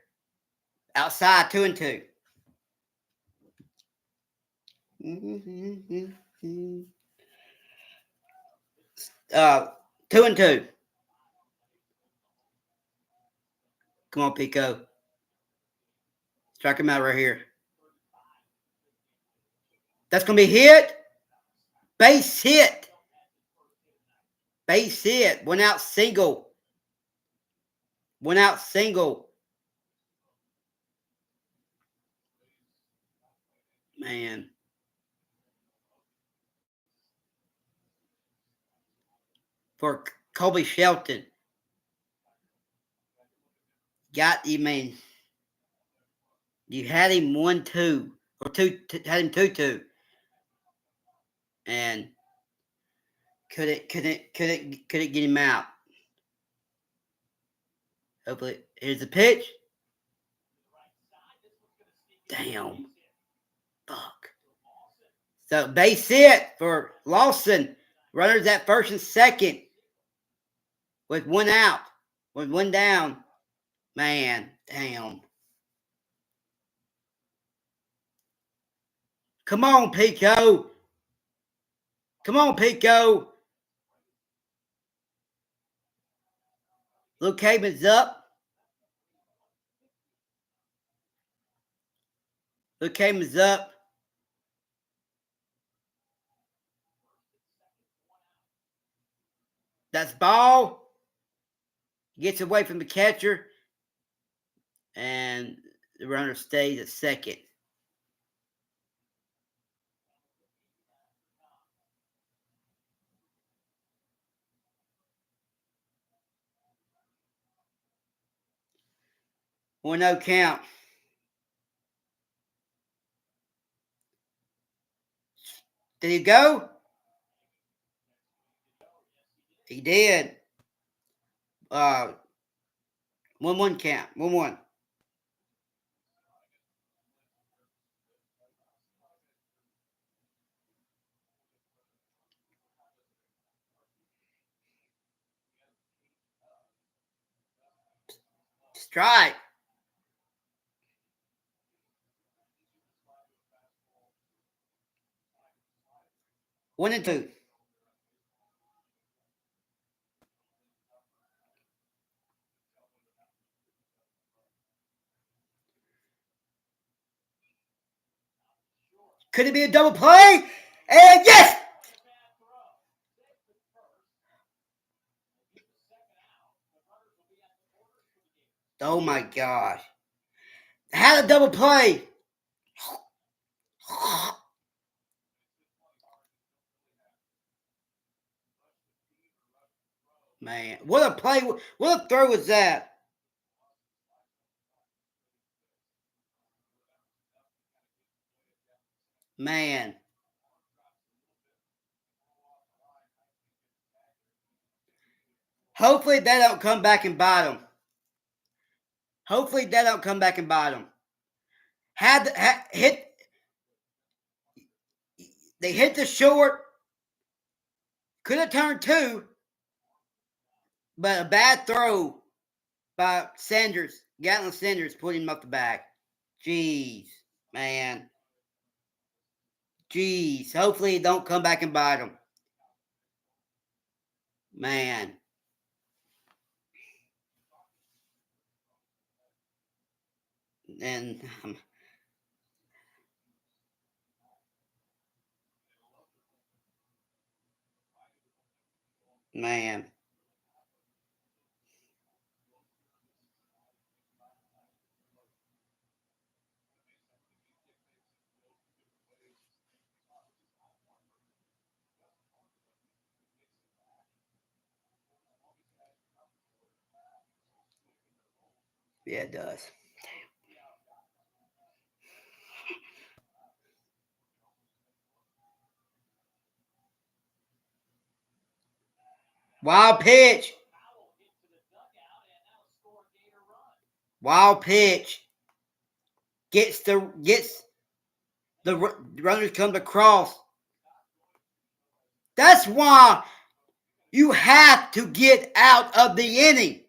Outside, 2-2. 2-2. Come on, Pico. Strike him out right here. That's going to be hit. Base hit. Base hit. 1 out single. 1 out single. Man. For Colby Shelton. You had him 1-2 or 2, had him 2-2. And couldn't get him out. Hopefully, here's the pitch. Damn. Fuck. So base hit for Lawson. Runners at first and second. With 1 out. With 1 down. Man, damn. Come on, Pico. Come on, Pico. Luke Caban's up. Luke Cam is up. That's ball. Gets away from the catcher. And the runner stays at second. One no count. Did he go? He did. 1-1 count. 1-1. Strike. 1-2. Could it be a double play? And yes! Oh my gosh. Had a double play. Man, what a play. What a throw was that? Man. Hopefully that don't come back and bite him. Hopefully that don't come back and bite him. They hit the short. Could have turned 2. But a bad throw by Sanders. Gatlin Sanders put him up the back. Jeez, man. Jeez. Hopefully it don't come back and bite him. Man. And man. Yeah, it does. Wild pitch. Wild pitch. Gets the runners come across. That's why you have to get out of the inning.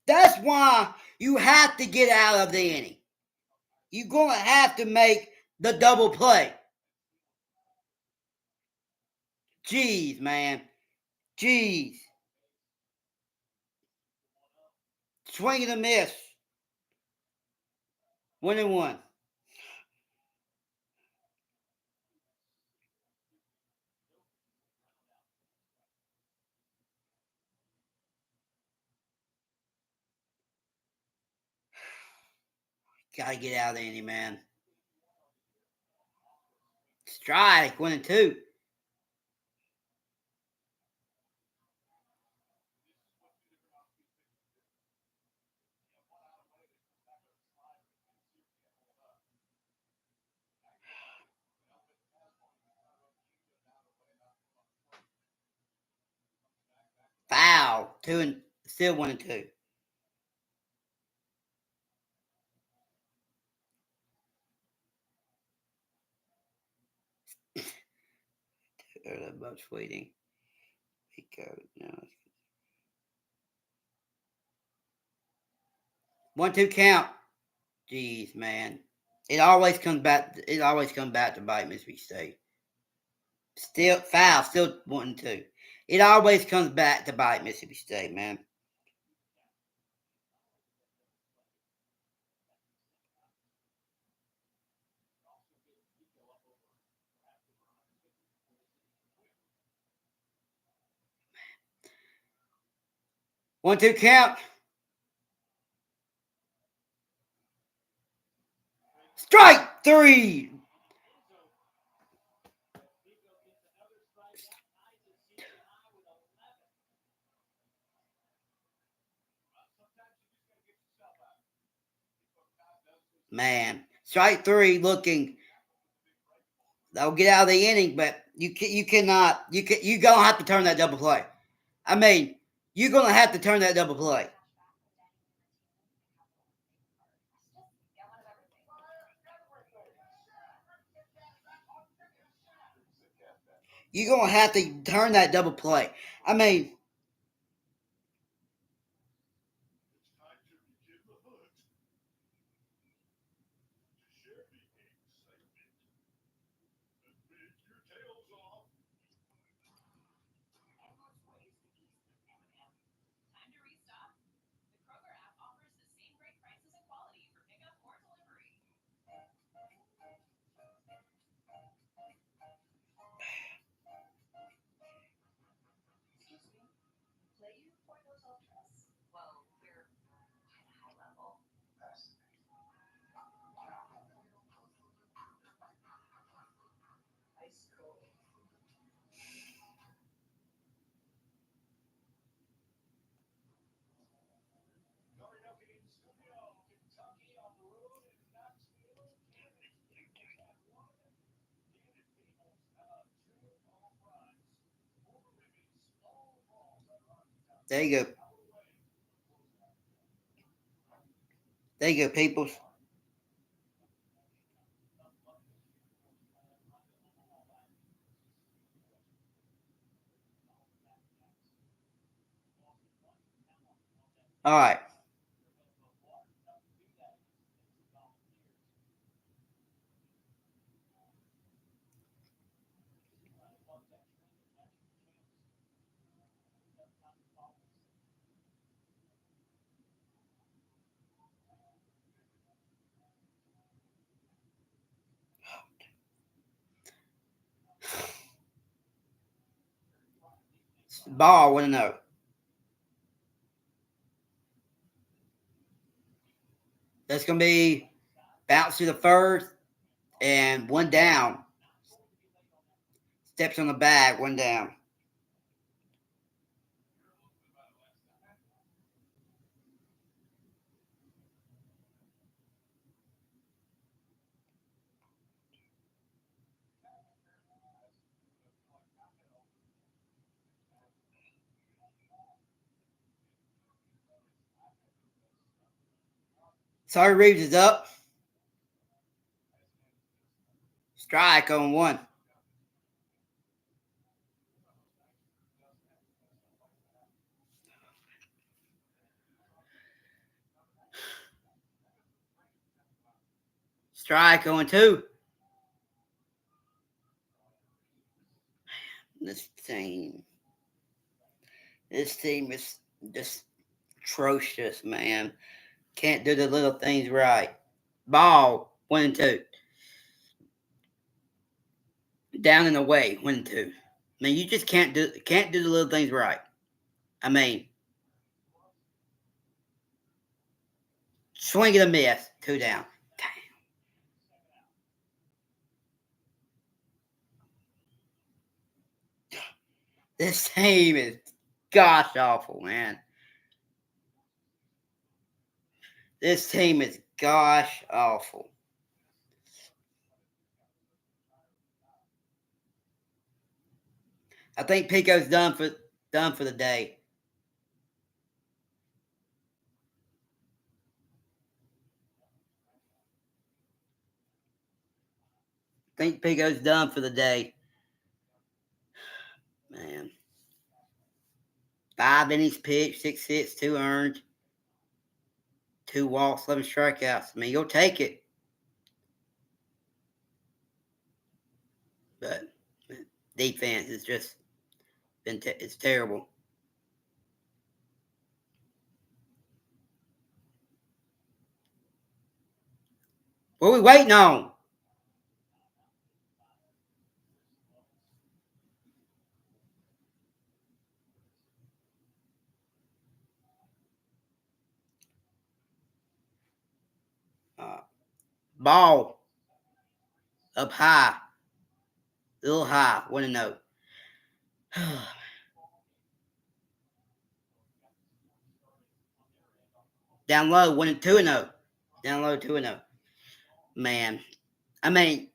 That's why you have to get out of the inning. You're going to have to make the double play. Jeez, man. Jeez. Swing and a miss. 1-1. Gotta get out of the inning, man. Strike. 1-2. Foul. Still 1-2. Above waiting. No. 1-2 count. Jeez, man. It always comes back to bite Mississippi State. Still foul. Still 1-2. It always comes back to bite Mississippi State, man. 1-2 count. Strike 3. Man, strike 3 looking. They'll get out of the inning, but you cannot. You gonna have to turn that double play. I mean, you're gonna have to turn that double play. You're gonna have to turn that double play. I mean, Endless ways to ease the M&M. Time to restock? The Kroger app offers the same great prices and quality for pickup or delivery. Excuse me? Play you or those ultras? Well, we're at a high level. Ice cold. there you go. There you go, peoples. All right. Ball, want to know. That's gonna be bounce to the first and one down. Steps on the bag, one down. Sorry, Reeves is up. Strike on 1. Strike on 2. This team is just atrocious, man. Can't do the little things right. Ball, 1-2. Down and away, 1-2. I mean, you just can't do the little things right. I mean, swing and a miss, 2 down. Damn. This team is gosh awful, man. This team is gosh awful. I think Pico's done for the day. I think Pico's done for the day. Man. 5 innings pitched, 6 hits, 2 earned, 2 walks, 11 strikeouts. I mean, you'll take it. But defense is just it's terrible. What are we waiting on? Ball up high, a little high. 1-0. Down low, 2-0. Down low, 2-0. Man, I mean,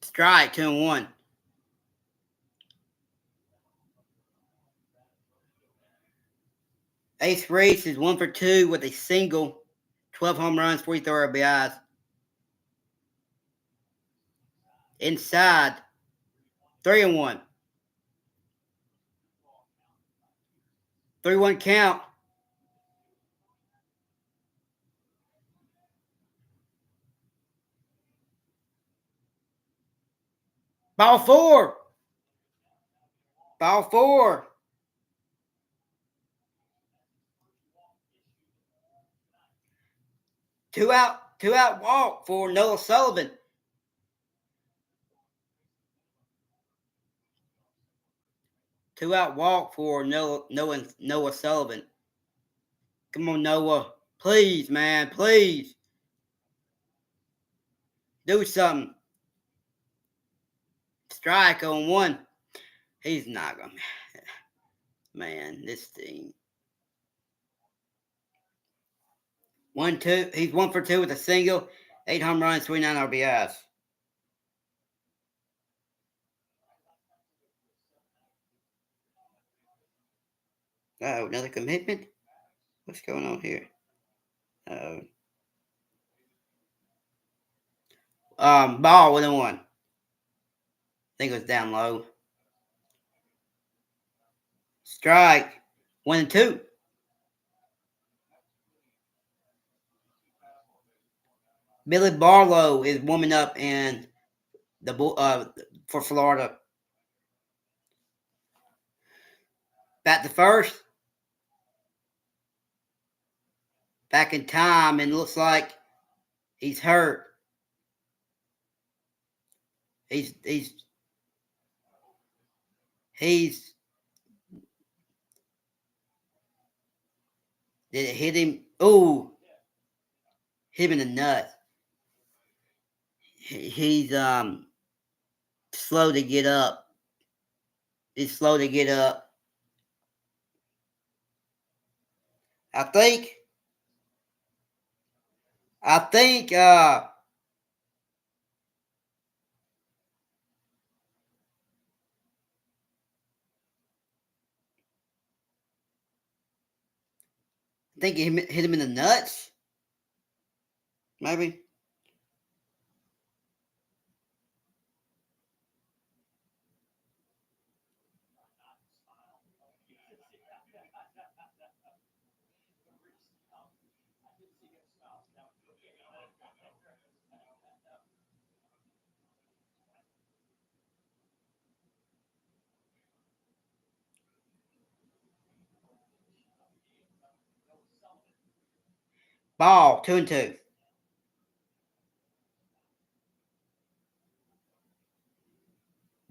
strike 2-1. Ace Reese is 1 for 2 with a single, 12 home runs, 43 RBIs. Inside, 3-1. 3-1 count. Ball 4. Ball 4. 2 out. 2 out walk for Noah Sullivan. Two out walk for Noah Sullivan. Come on, Noah. Please, man. Please. Do something. Strike on 1. He's not going to. Man, this team. 1-2. He's 1 for 2 with a single. 8 home runs, 29 RBIs. Oh, another commitment? What's going on here? Ball 1-1. I think it was down low. Strike 1-2. Billy Barlow is warming up in for Florida. Back to first. Back in time, and looks like he's hurt. He's did it hit him? Oh, hit him in the nuts. He's slow to get up. He's slow to get up. I think it hit him in the nuts. Maybe. Ball 2-2.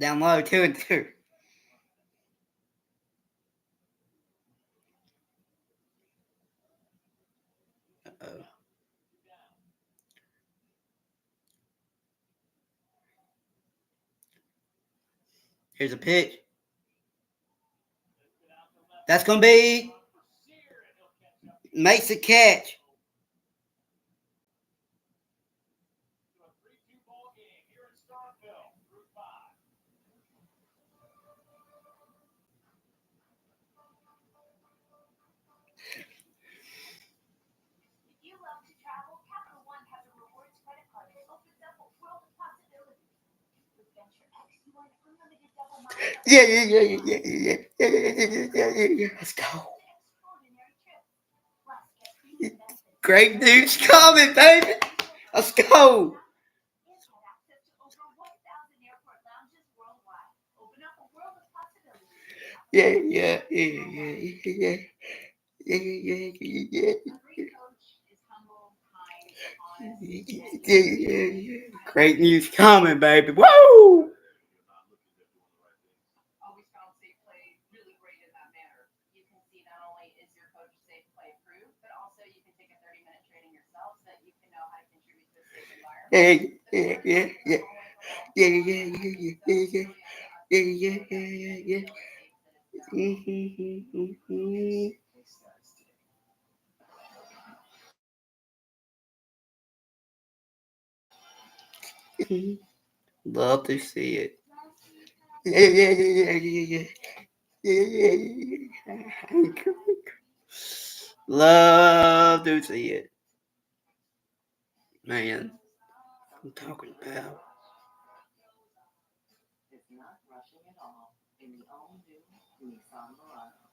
Down low 2-2. Uh-oh. Here's a pitch. That's gonna be makes the catch. If you love to travel, Capital One has a rewards credit card that opens up a world of possibilities. With Venture X, you earn unlimited double miles. Yeah. Let's go. Extraordinary trips. Plus, get premium benefits. Great news coming, baby. Let's go. And get access to over 1,000 airport lounges worldwide. Open up a world of possibilities. Yeah. Every coach is humble, kind, honest. Great news coming, baby. Woo! Always found safe Yeah, yeah, yeah, yeah. Yeah, yeah, yeah, yeah, yeah, yeah, yeah, yeah, yeah. Mhm. Love to see it. Yeah, yeah, yeah, yeah, yeah, yeah, yeah, yeah. Love to see it, man. I'm talking about. Is not rushing at all in the all-new Nissan Murano.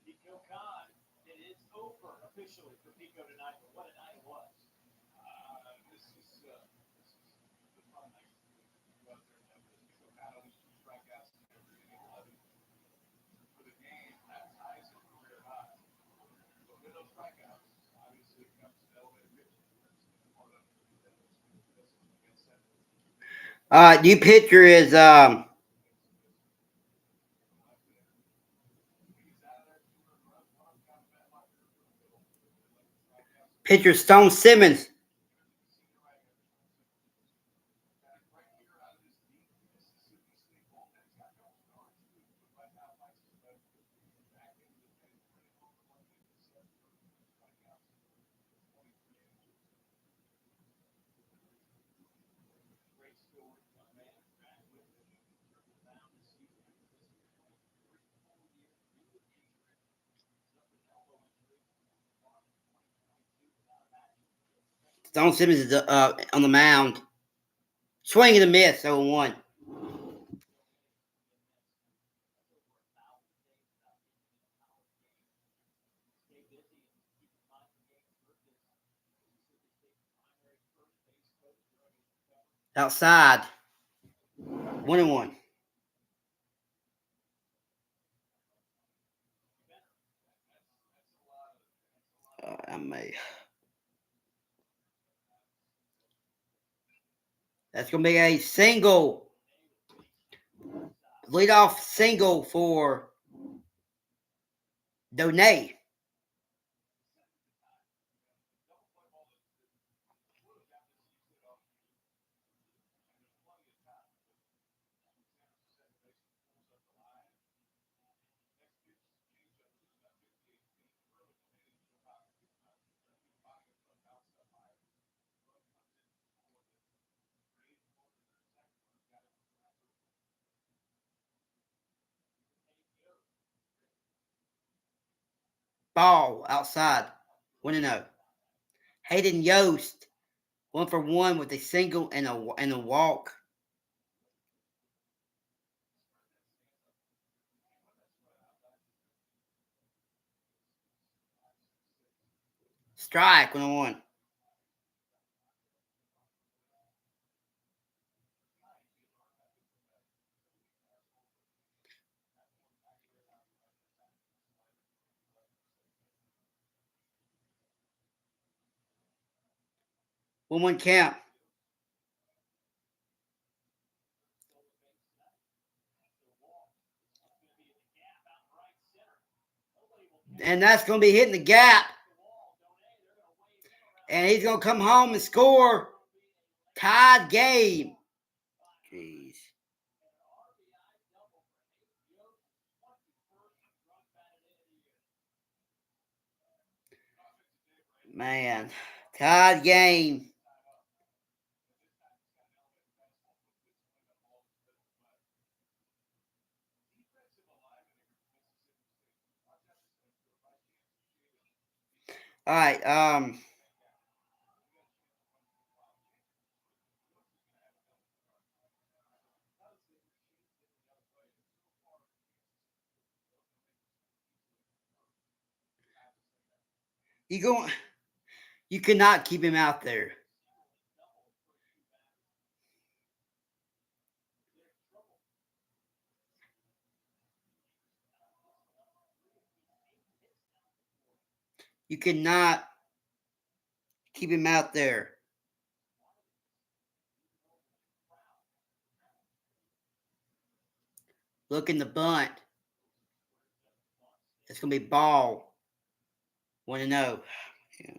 Pico Khan, it is over officially for Pico tonight, but what a night it was. This is the fun night. Go out there and have this. Pico Khan only 2 strikeouts in every inning, 11 for the game. That ties his career high. But with those strikeouts, obviously comes an elevated pitching. That's part of this against that. New pitcher is pitcher Stone Simmons. Great story, young man, back with the triple down this season after missing 3 full years due to injury. Suffered an elbow injury in March of 2022 without a match. Stone Simmons is on the mound. Swing and a miss, 0-1. Stay busy and keep in mind the game for this Mississippi State primary first base coach during his recovery. Outside. 1-1. I may. That's going to be a single. Leadoff single for Donay. Ball outside. 1-0. Hayden Yost. 1-for-1 with a single and a walk. Strike 1-1. One count. And that's going to be hitting the gap. And he's going to come home and score. Tied game. Jeez. Man. Tied game. All right. You cannot keep him out there. You cannot keep him out there. Looking the bunt. It's gonna be Ball 1-0. Yeah.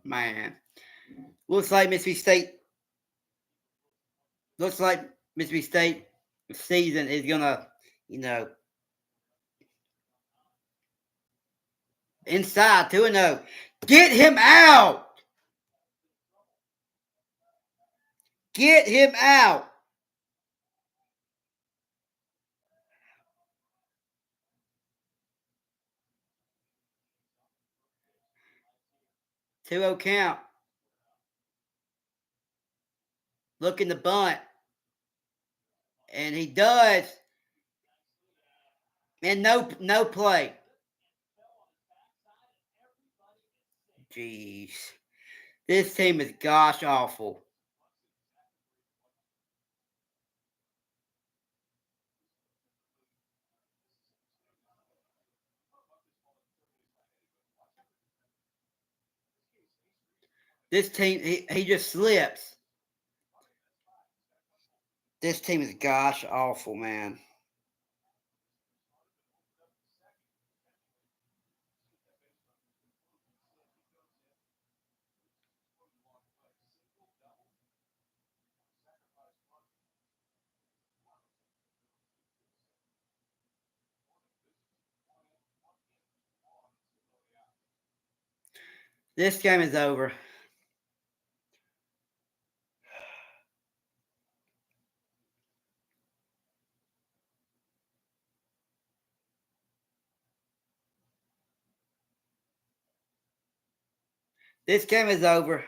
Man, looks like Mississippi State. Looks like Mississippi State season is gonna, inside 2-0. Get him out. Get him out. Two-0 count. Looking to bunt. And he does. And no play. Jeez. This team is gosh awful. This team, he just slips. This team is gosh awful, man. This game is over. This game is over.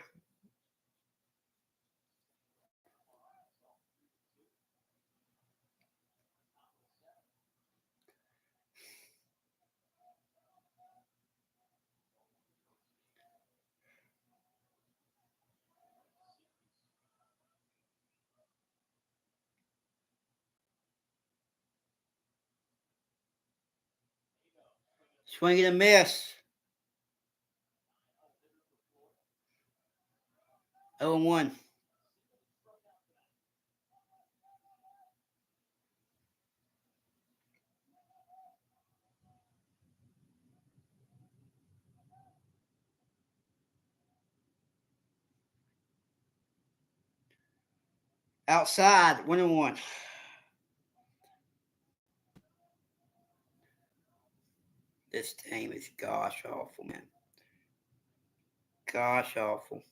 Swing and a miss. 0-1. Outside, 1-1. This team is gosh awful, man. Gosh awful.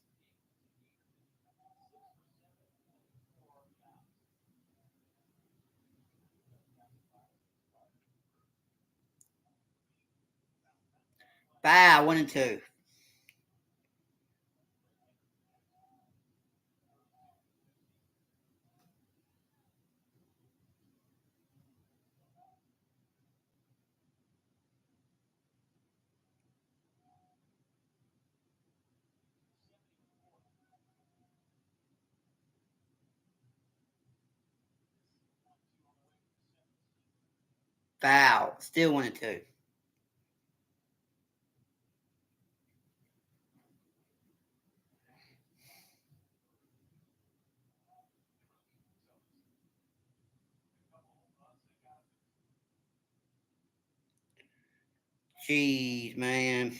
Bye, 1-2. Foul. Still 1-2. Jeez, man.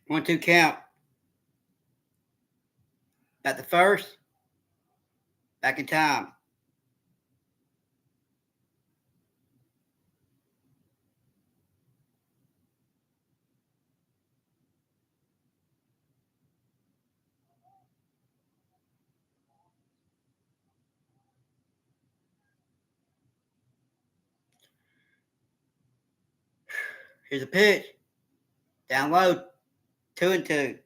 One, two count. At the first. Back in time. Here's a pitch. Download. 2-2.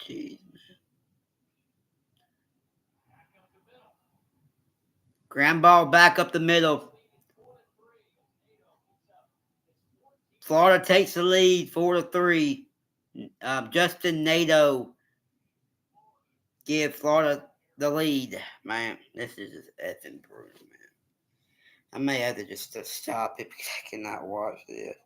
Jeez. Ground ball back up the middle. Florida takes the lead 4-3. Justin Nato give Florida the lead. Man, this is just effing brutal, man. I may have to just stop it because I cannot watch this.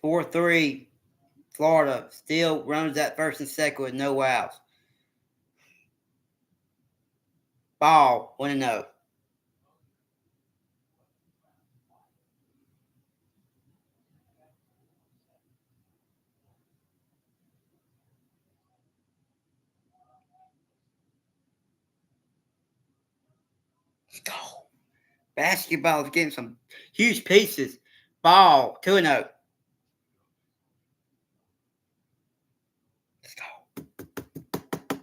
Four three, Florida still runs that first and second with no outs. Ball 1-0. Let's go. Basketball is getting some huge pieces. Ball 2-0. Let's go.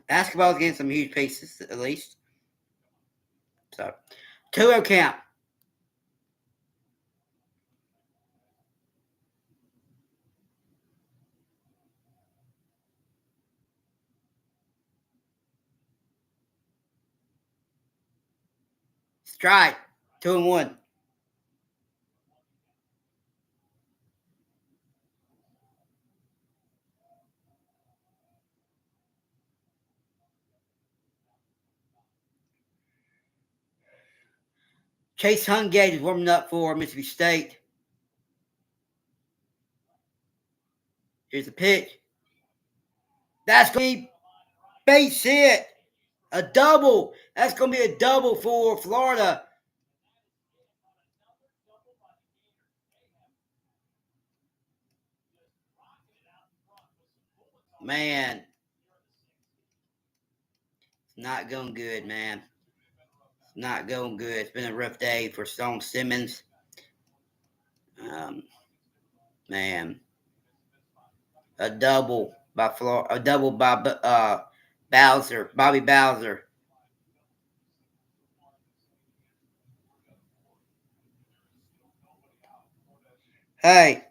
Basketball is getting some huge pieces at least. So 2-0 count. Strike 2-1. Chase Hungate is warming up for Mississippi State. Here's the pitch. That's going to be base hit. A double. That's going to be a double for Florida. Man. It's not going good, man. It's not going good. It's been a rough day for Stone Simmons. Man. A double by Florida. A double by Bowser. Bobby Bowser. Hey.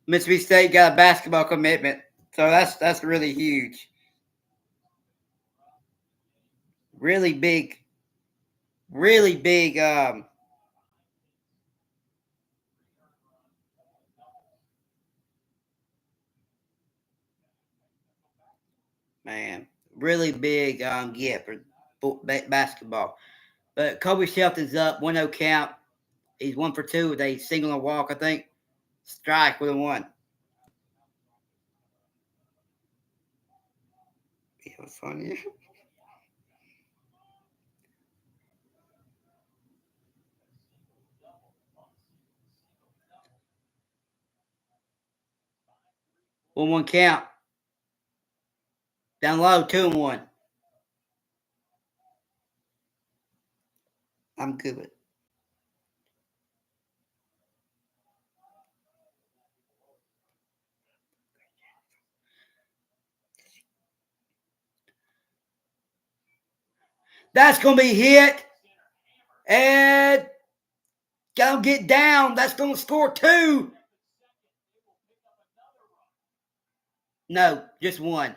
Mississippi State got a basketball commitment. So that's really huge. Really big. Really big man. Really big gift for basketball. But Kobe Shelton's up 1-0 count. He's 1 for 2 with a single and walk, I think. Strike with a 1. It was funny. One count. Down low, 2-1. I'm good with it. That's going to be hit. And gonna get down. That's going to score 2. No, just 1.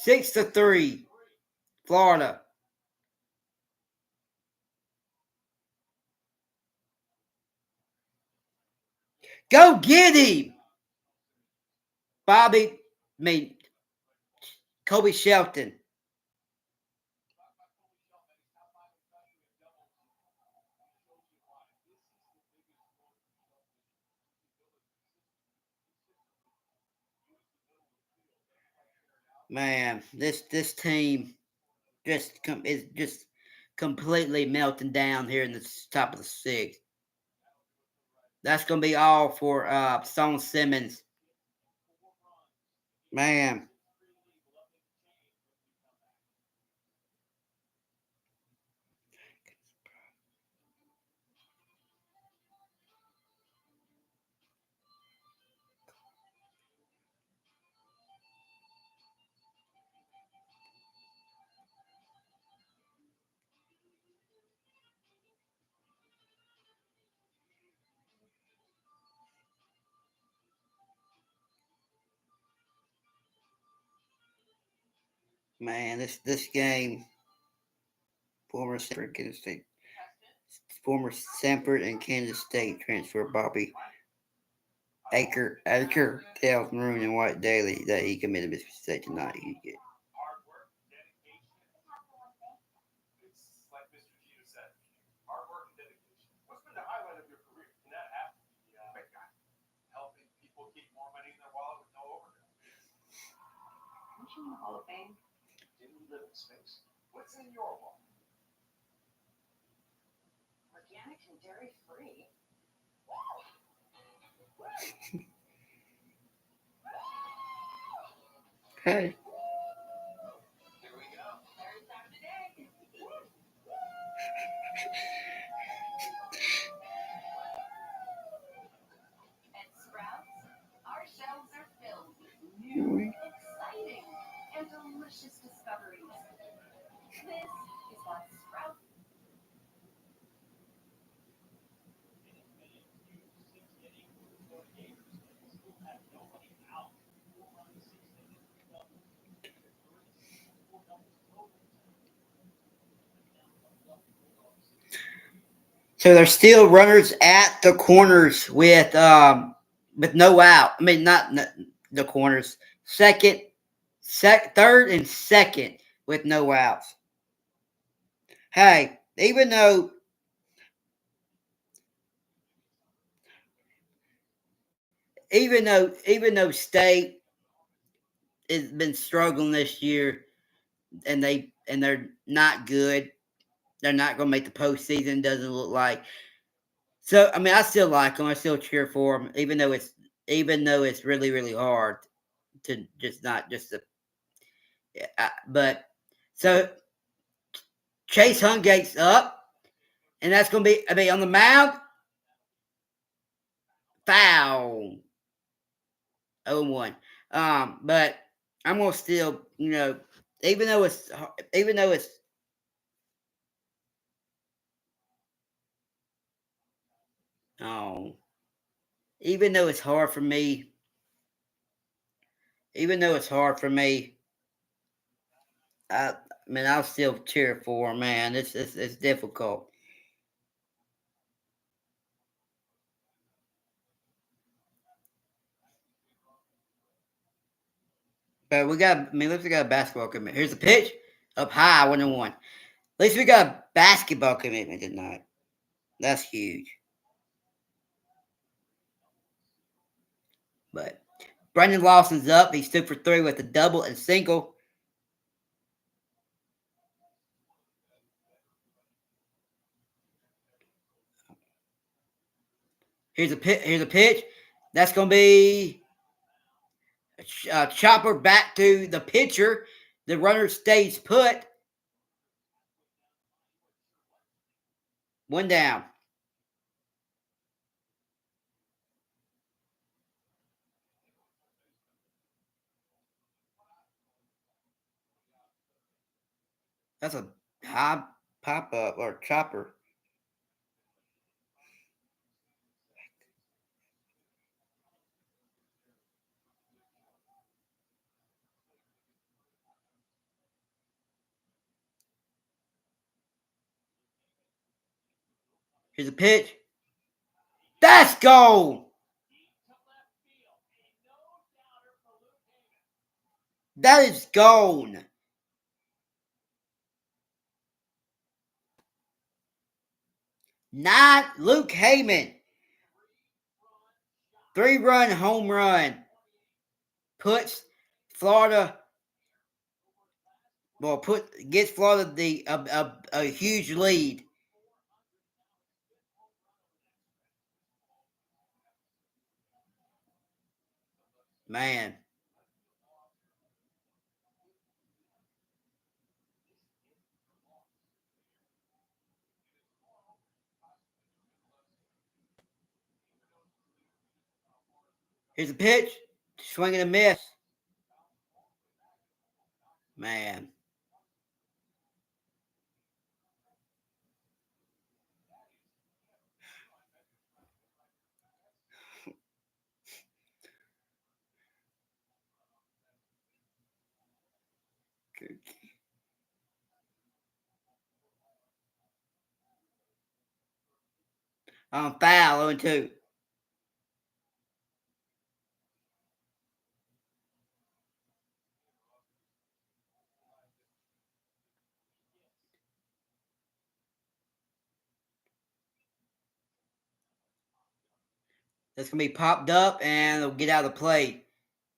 6-3. Florida. Go get him. Kobe Shelton. Man, this team is just completely melting down here in the top of the 6th. That's going to be all for Stone Simmons. Man. Man, this game, former Sanford, Kansas State, former Sanford and Kansas State transfer Bobby Aker tells Maroon and White Daily that he committed mistake tonight. Hard work, dedication. It's like Mr. Jeter said, hard work and dedication. What's been the highlight of your career? Can that happen? Helping people keep more money in their wallet with no overhead. Aren't you in the Hall of Fame? Didn't we live in space? What's in your wallet? Organic and dairy free. Hey. Here we go. Third time of the day. At Sprouts, our shelves are filled with new, exciting, and delicious discoveries. This is what Sprouts. So there's still runners at the corners with no out. I mean, not the corners. Third and second with no outs. Hey, even though State has been struggling this year, and they're not good. They're not going to make the postseason. Doesn't look like. So I mean, I still like them. I still cheer for them, even though it's really really hard to just not just the. But so Chase Hungate's up, and that's going to be. I mean, on the mound, foul. 0-1. But I'm gonna still, even though it's oh, even though it's hard for me, I mean, I'll still cheer for him, man. It's difficult. But we got, at least we got a basketball commitment. Here's the pitch up high, 1-1. At least we got a basketball commitment tonight. That's huge. But Brendan Lawson's up. He stood for 3 with a double and single. Here's a pitch. That's going to be a chopper back to the pitcher. The runner stays put. 1 down. That's a high pop up or chopper. Here's a pitch. That's gone. That is gone. Luke Heyman. 3-run home run. Puts Florida. Well, gets Florida a huge lead. Man. Here's a pitch. Swing and a miss. Man. Good Foul 0-2. That's gonna be popped up and it'll get out of the play.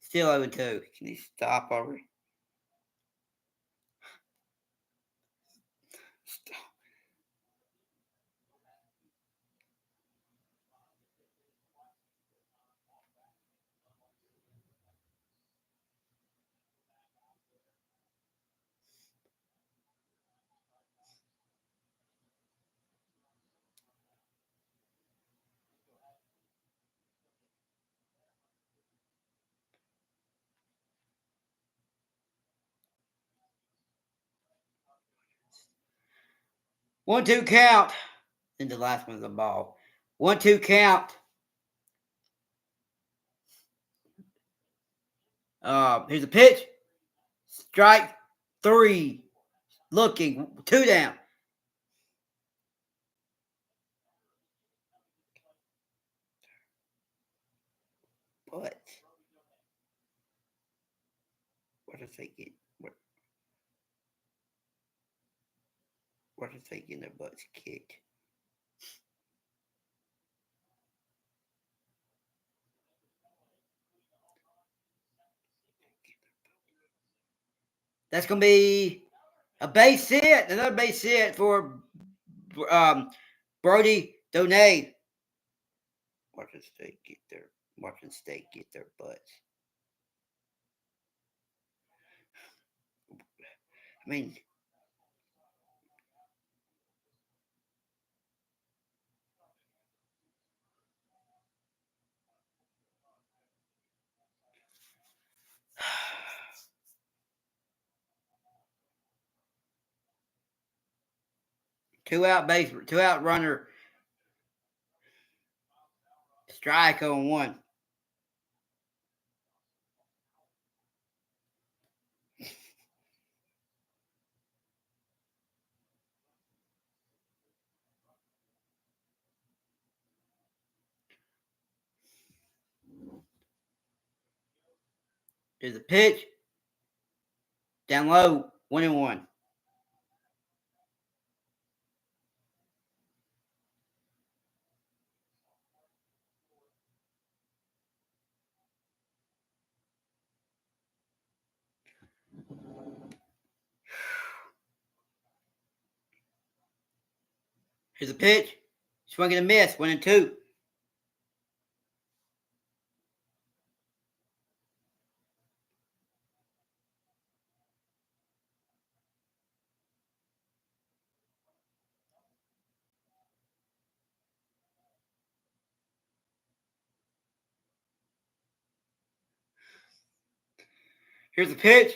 Still 0-2. Can you stop already? Stop. One, two count. Then the last one's the ball. 1-2 count. Here's a pitch. Strike 3. Looking. 2 down. But what if they get what if they get their butts kicked? That's gonna be a base hit. Another base hit for Brody Donay. Washington State get their butts. I mean, two out runner, strike on 1. Here's a pitch. Down low, 1-1. Here's a pitch. Swing and a miss, 1-2. Here's a pitch.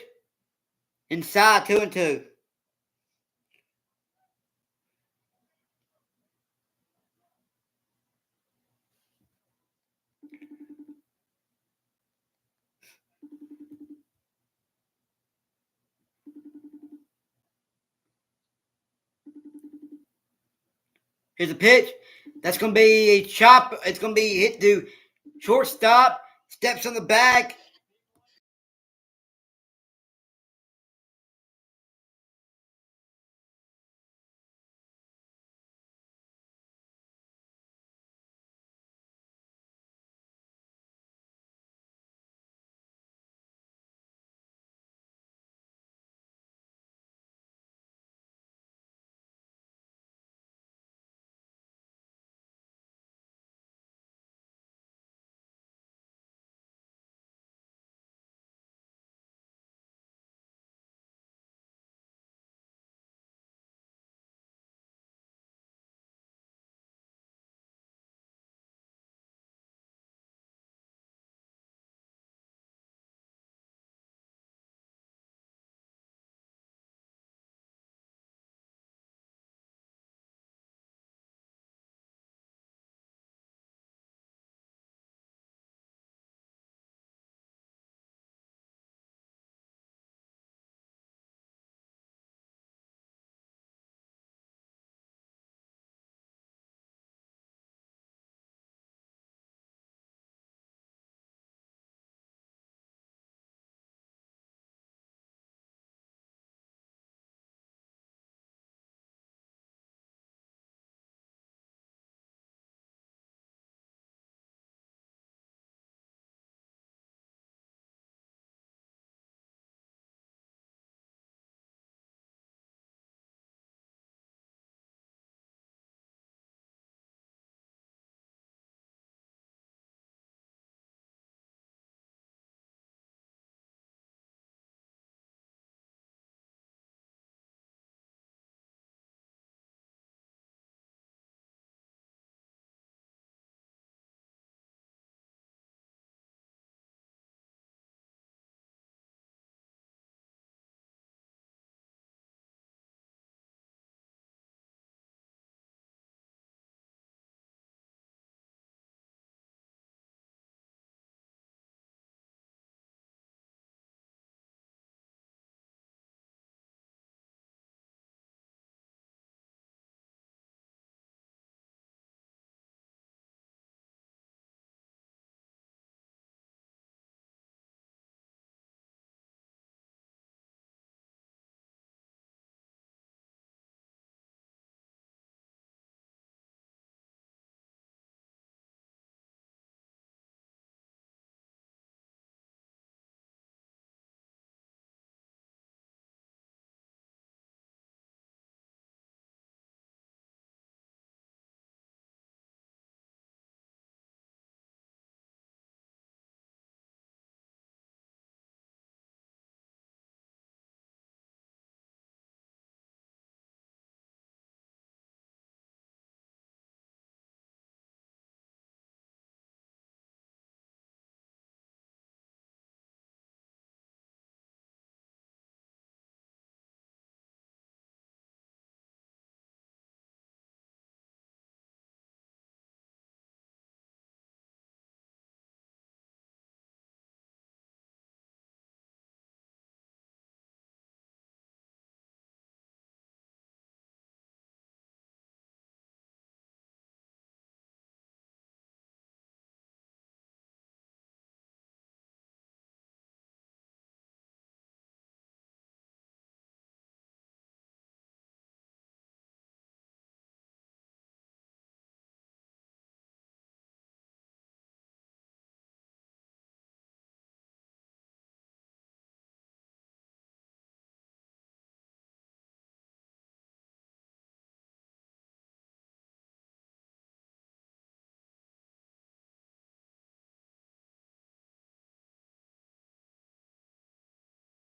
Inside, 2-2. Here's a pitch. That's going to be a chop. It's going to be hit to shortstop. Steps on the bag.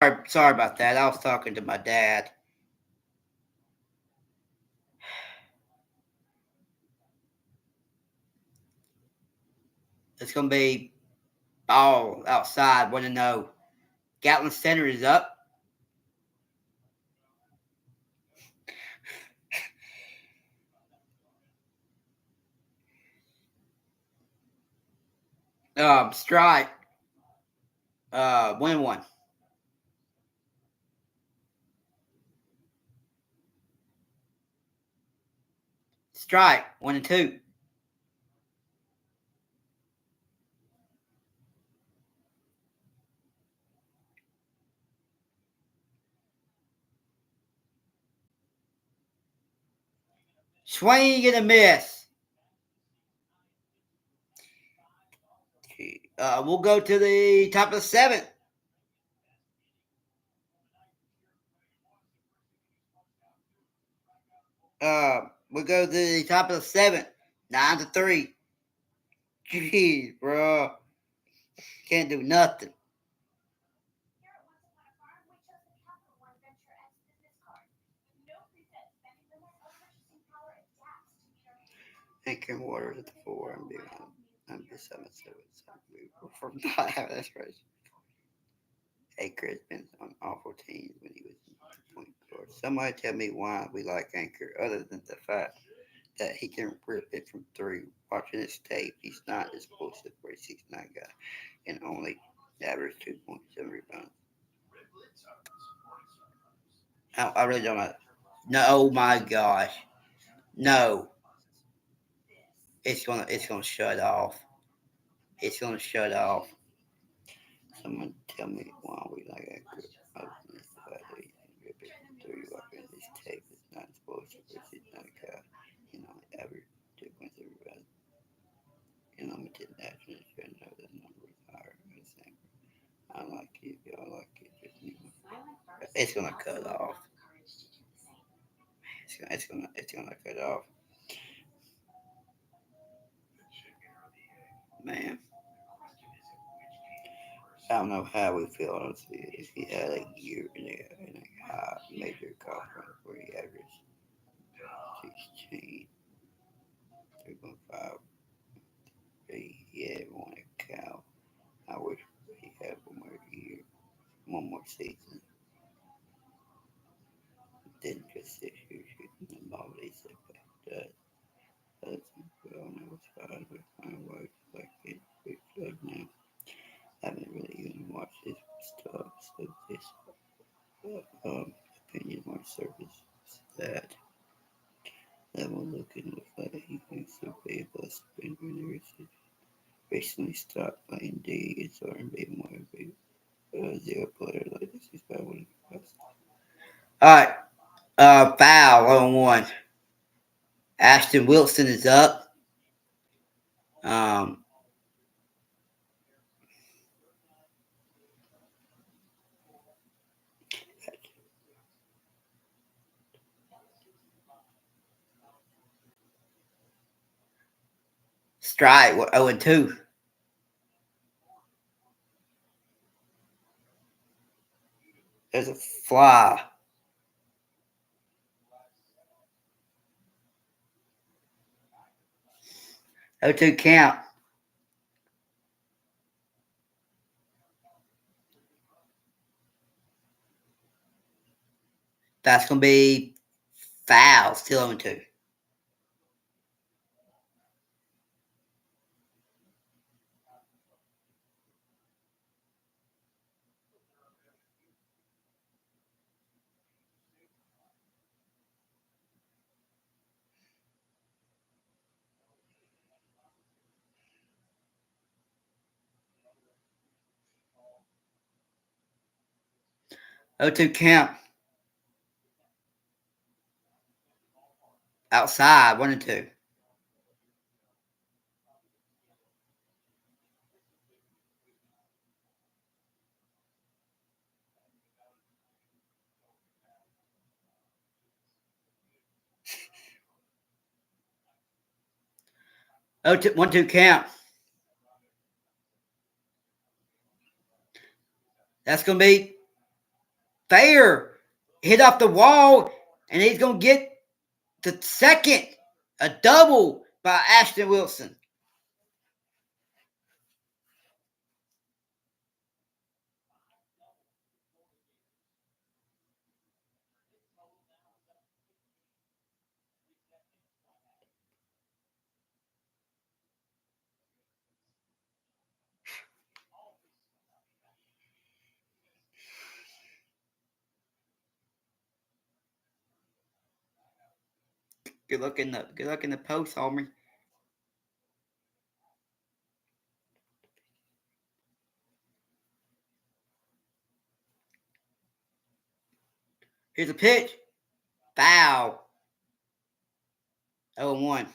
Sorry about that. I was talking to my dad. It's going to be all outside. 1-0. Gatlin Center is up. Strike. 1-1. Strike. 1-2. Swing and a miss. We'll go to the top of the 7th. We'll go to the top of the 7th. 9-3. Jeez, bro. Can't do nothing. Here at Once Upon a Farm, we chose the Capital One Venture X business card. With no preset spending limit, our purchasing power adapts to meet our needs. Anchor water at the 4. I'm just 7. From not having that right. Anchor has been on awful teams when he was in point guard. Somebody tell me why we like Anchor, other than the fact that he can rip it from 3. Watching his tape, he's not explosive for a 6'9" guy and only average 2.7 rebounds. I really don't know. No, oh my gosh. No. It's gonna shut off. It's gonna shut off. Someone tell me why we like Anchor. Other than the fact that he can rip it from 3. Watching his tape is not explosive for a 6'9" guy and only average 2.7 rebounds. And I'm international, so I know the numbers are the same. I like it, y'all like it. It's gonna cut off. It's gonna cut off. Man, I don't know how we feel honestly. If he had a year in a high major conference where he averaged 16, 3.5, he had one at Cal. I wish he had one more season. Then just 6 years shooting the ball, they said back that. We all know it's hard, but find ways like it. Like now, I haven't really even watched his stuff, so this opinion on surface is that level looking looks like he thinks the Bay Plus University recently stopped playing D. It's R&B more of a zero player like this is about one of the best. Alright, foul on 1. Ashton Wilson is up. Strike, 0-2. There's a fly. Oh, 2 count. That's going to be foul. Still 0-2. Oh, 2 count. Outside, 1-2. Oh, 1-2 count. That's going to be fair. Hit off the wall, and he's going to get the second. A double by Ashton Wilson. Good luck in the post, Homer. Here's a pitch. Foul. 0-1.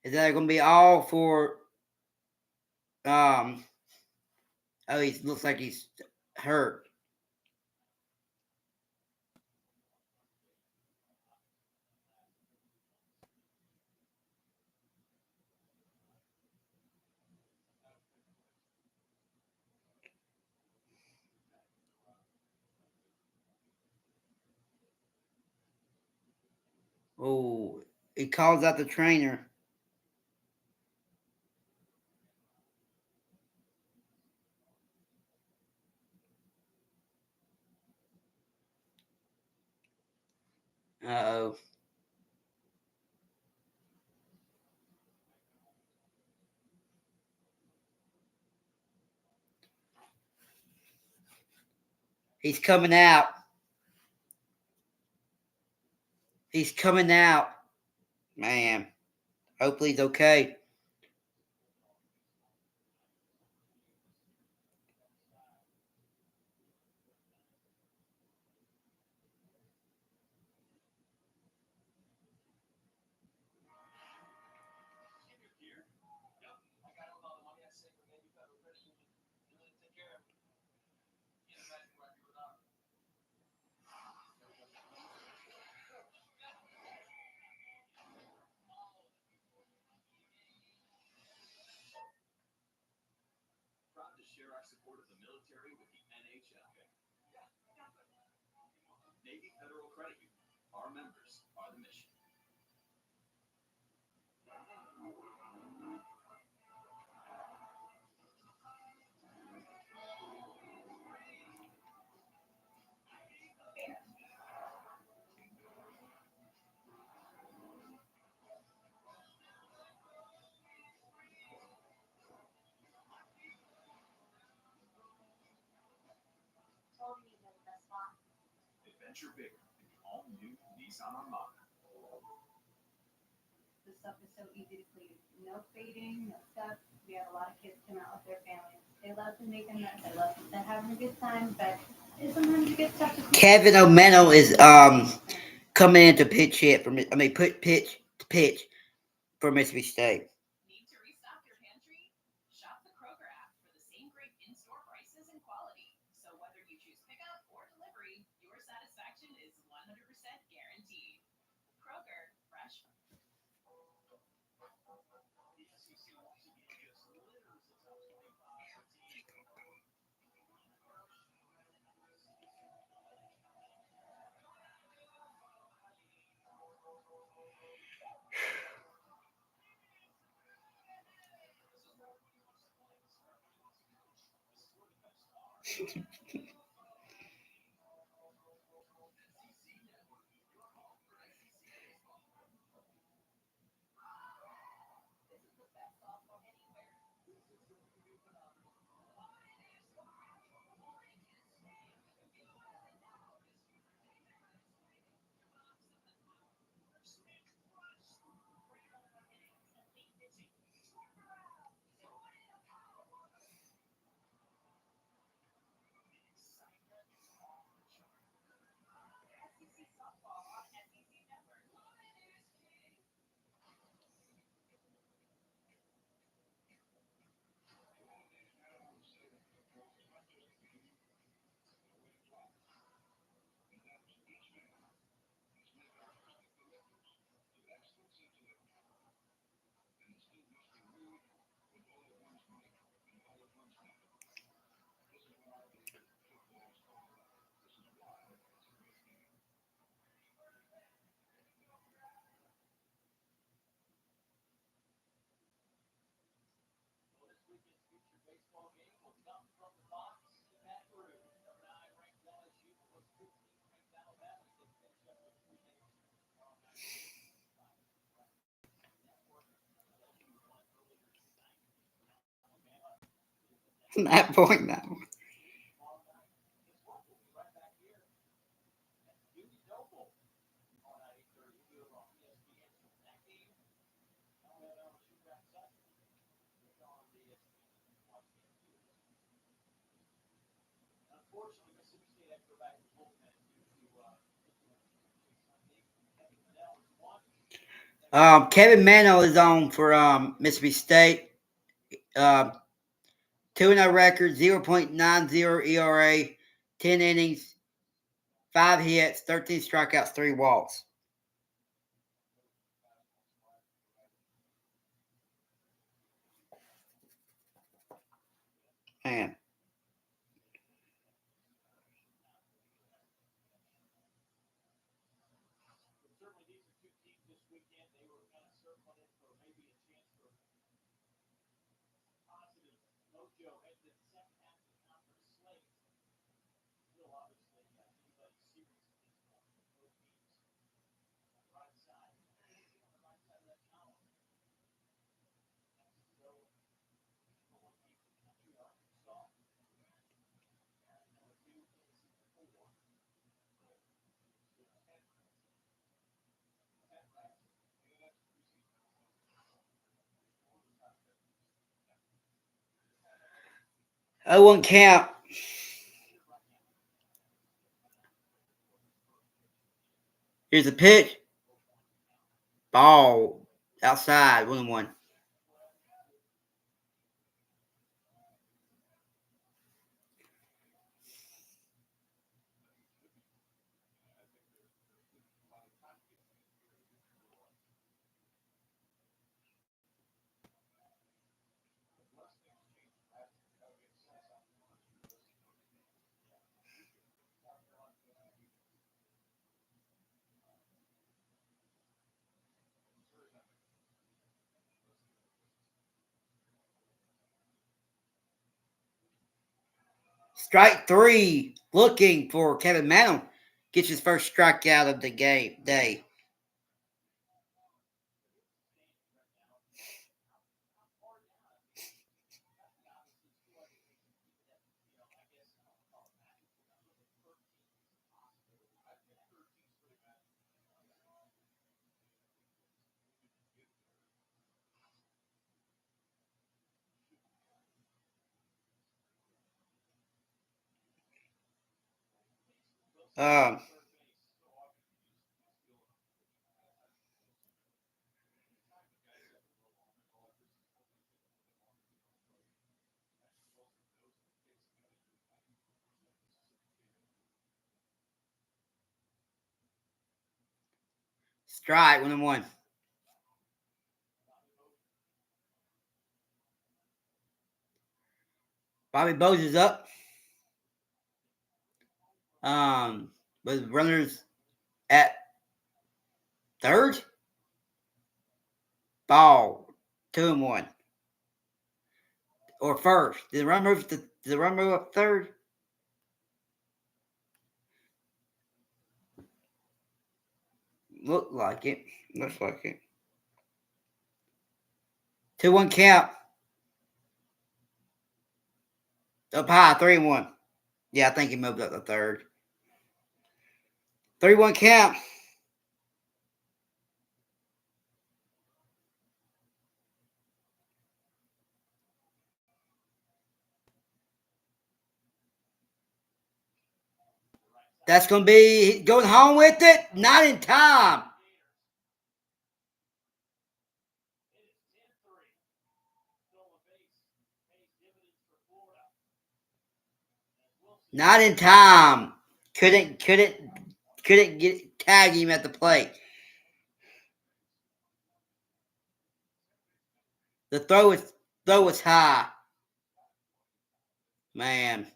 Is that going to be all for? Oh, he looks like he's hurt. Oh, he calls out the trainer. Uh-oh. He's coming out. He's coming out. Man, hopefully he's okay. Proud to share our support of the military with the NHL. Navy Federal Credit Union. Our members are the mission. Adventure bigger in the all-new Nissan Armada. The stuff is so easy to clean. No fading, no stuff. We have a lot of kids come out with their families. They love to make a mess. They love to having a good time, but sometimes you get stuff to clean. Kevin O'Mennel is coming in to pitch hit for pitch for Mississippi State. Need to restock your pantry? Shop the Kroger app for the same great in-store prices and quality. So whether you choose pickup or delivery, your satisfaction is 100% guaranteed. Kroger, fresh. That point now. Unfortunately, Mississippi State had to go back to the bullpen due to Kevin Mano is on for Mississippi State. 2-0 record, 0.90 ERA, 10 innings, 5 hits, 13 strikeouts, 3 walks. Man. certainly these are two teams this weekend. They were kind of circling it for maybe a chance for positive mojo heading to the second half of the conference slate. Still, obviously, anybody's series at this point. Both teams on the right side. On the right side of that column. So, number 1 team in the country, Arkansas. Number 2, Tennessee 4. Oh, 1 count. Here's a pitch. Ball outside, 1-1. Strike 3. Looking for Kevin Mano. Gets his first strikeout of the day. Strike, 1-1. Bobby Bowes is up. With runners at third. Ball, 2-1. Or first. Did the run move up third? Looks like it. 2-1 count. Up high, 3-1. Yeah, I think he moved up to third. 3-1 count. That's going to be going home with it. Not in time. Not in time. Couldn't get tag him at the plate. The throw was high. Man.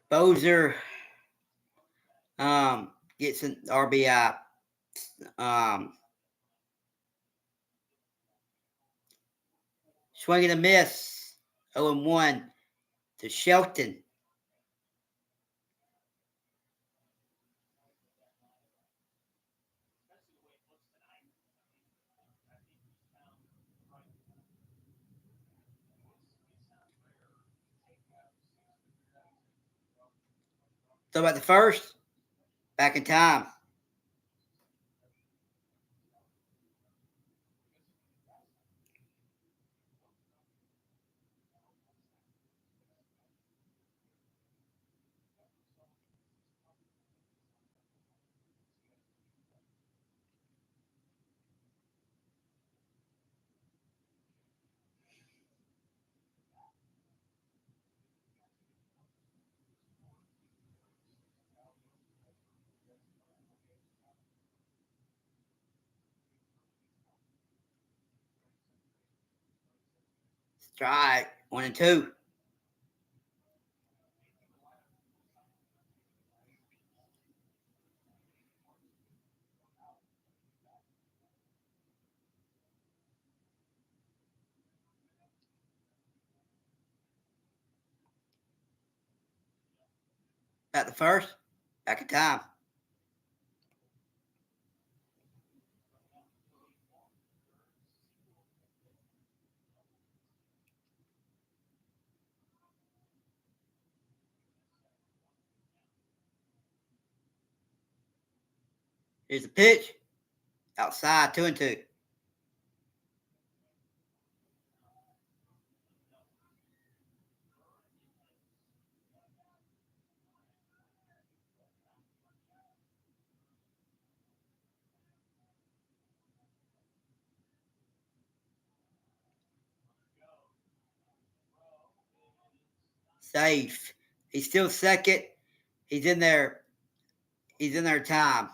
Bozer gets an RBI. Swing and a miss. 0-1 to Shelton. So about the first, back in time. Strike 1-2. At the first, back in time. Here's the pitch. Outside, 2-2. Safe. He's still second. He's in there. He's in their time.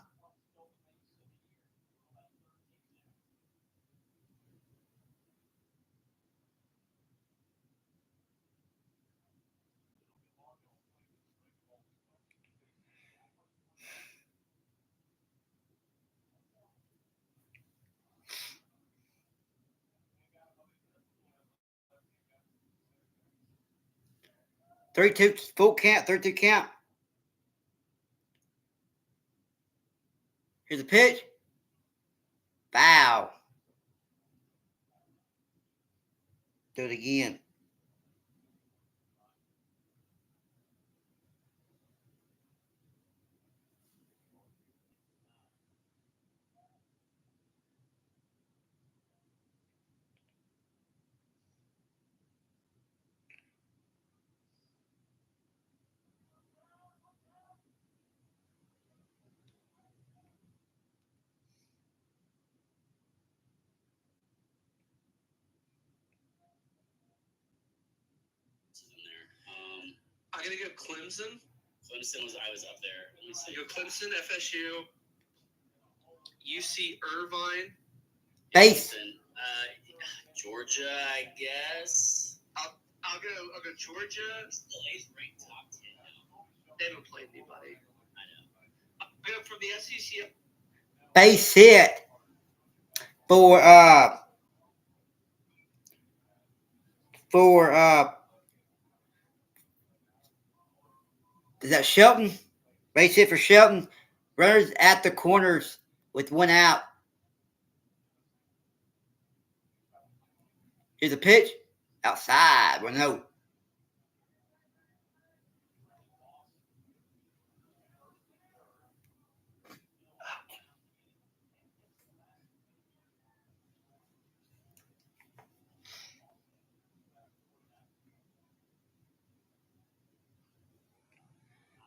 Three-two, full count, 3-2 count. Here's the pitch. Foul. Do it again. I'm gonna go Clemson. Clemson was I was up there. Let me see. Go Clemson, FSU, UC Irvine. Base. Georgia, I guess. I'll go Georgia. LA's ranked top 10 now. They haven't played anybody. I know. I'll go from the SEC. Base hit for is that Shelton? Base hit for Shelton. Runners at the corners with 1 out. Here's a pitch. Outside. 1-0.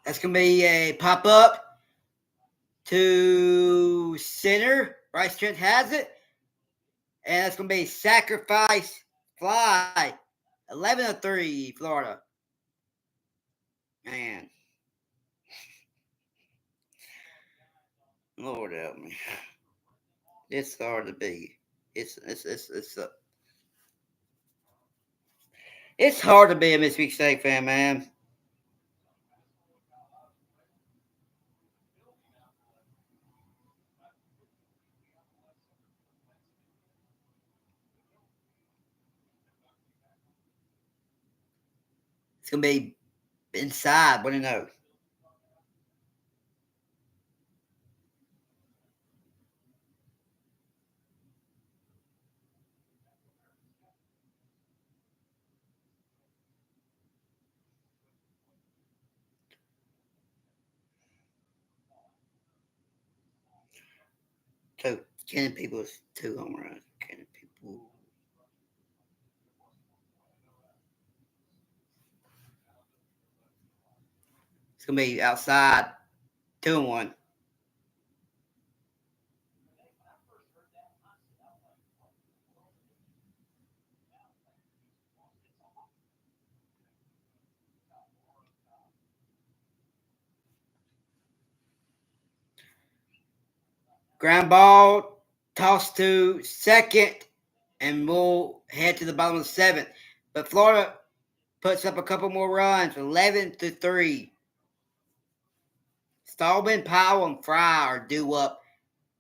That's going to be a pop-up to center. Bryce Trent has it. And that's going to be a sacrifice fly. 11-3, Florida. Man. Lord help me. It's hard to be. It's hard to be a Mississippi State fan, man. It's going to be inside 1-0. So, Cannon Peoples, 2 home runs. Cannon Peoples. It's going to be outside 2-1. Ground ball, toss to second, and we'll head to the bottom of the 7th. But Florida puts up a couple more runs, 11-3. Stallman, Powell, and Fry are due up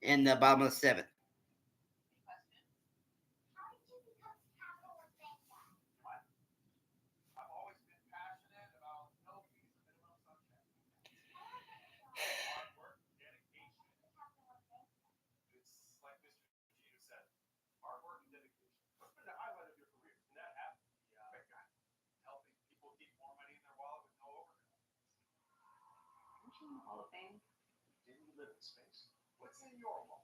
in the bottom of the 7th. I've always been passionate about no fees and minimum sunshine. Hard work, dedication. It's like Mr. Gino said, hard work and dedication. What's been the highlight of your career? Can that happen? Yeah, helping people keep more money in their wallet with no overhead. Reaching the Hall of Fame. Didn't you live in space? What's in your wallet?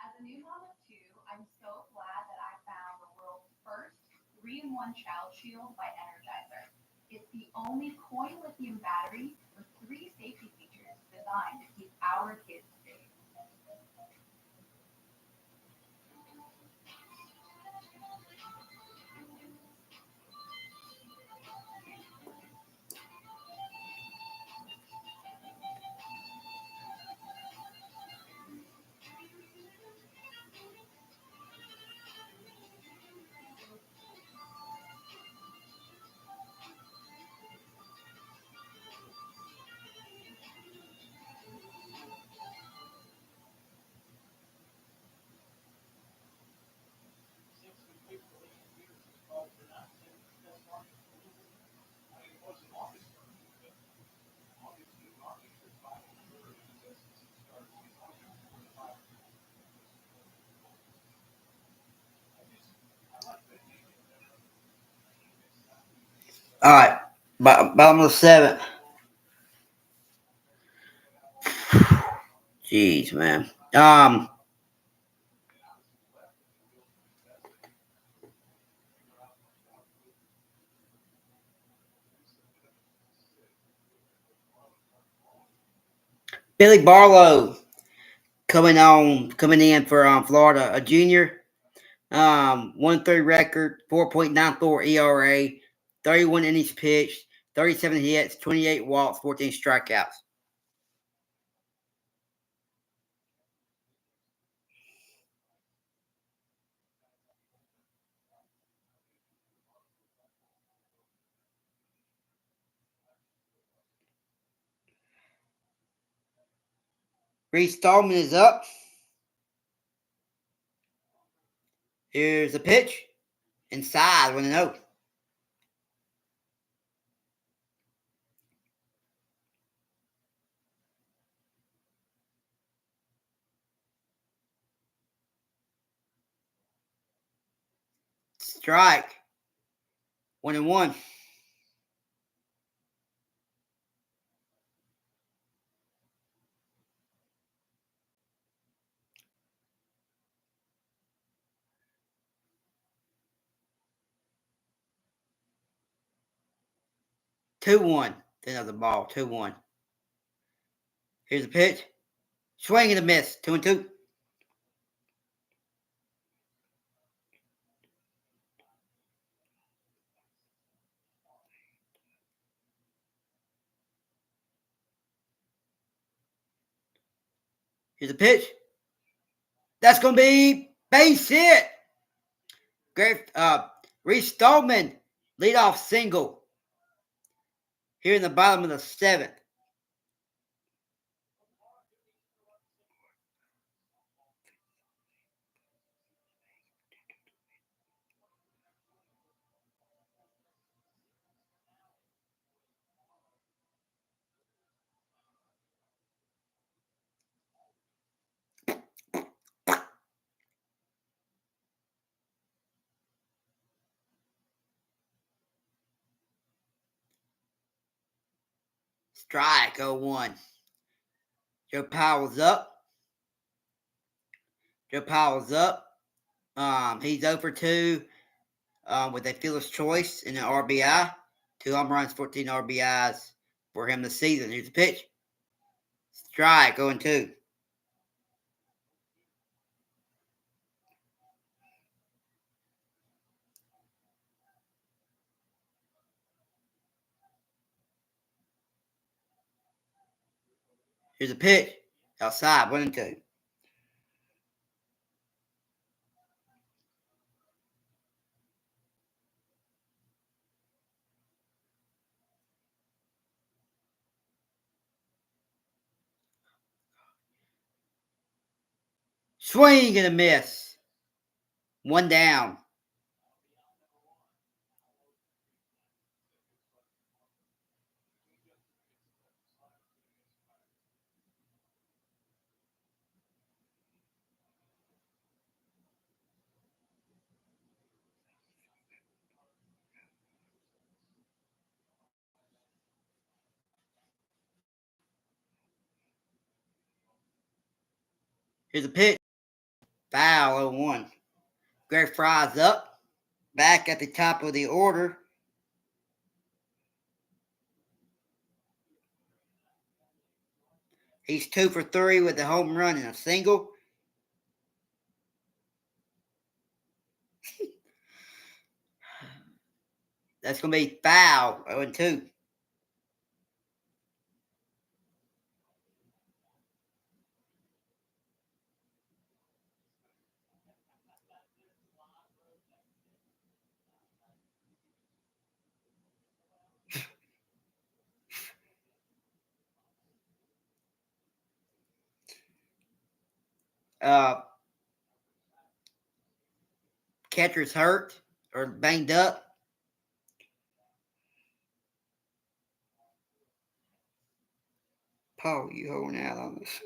As a new mom of 2, I'm so glad that I found the world's first 3-in-1 Child Shield by Energizer. It's the only coin lithium battery with 3 safety features designed to keep our kids safe. All right, bottom of the 7th. Jeez, man. Billy Barlow coming in for Florida, a junior. 1-3 record, 4.94 ERA, 31 innings pitched, 37 hits, 28 walks, 14 strikeouts. Reese Stallman is up. Here's a pitch. Inside 1-0. Strike. 1-1. Two one. Another ball. 2-1. Here's a pitch. Swing and a miss. 2-2. Here's a pitch. That's going to be base hit. Great. Reese Stallman Leadoff single here in the bottom of the 7th. Strike 0-1. Joe Powell's up. Joe Powell's up. He's 0 for 2 with a fielder's choice in an RBI. 2 home runs, 14 RBIs for him this season. Here's the pitch. Strike 0-2. Here's a pitch. Outside, 1-2. Swing and a miss. 1 down. Here's a pitch. Foul 0-1. Greg Fry's up. Back at the top of the order. He's 2 for 3 with a home run and a single. That's going to be foul 0-2. Catcher's hurt or banged up. Paul, you holding out on this?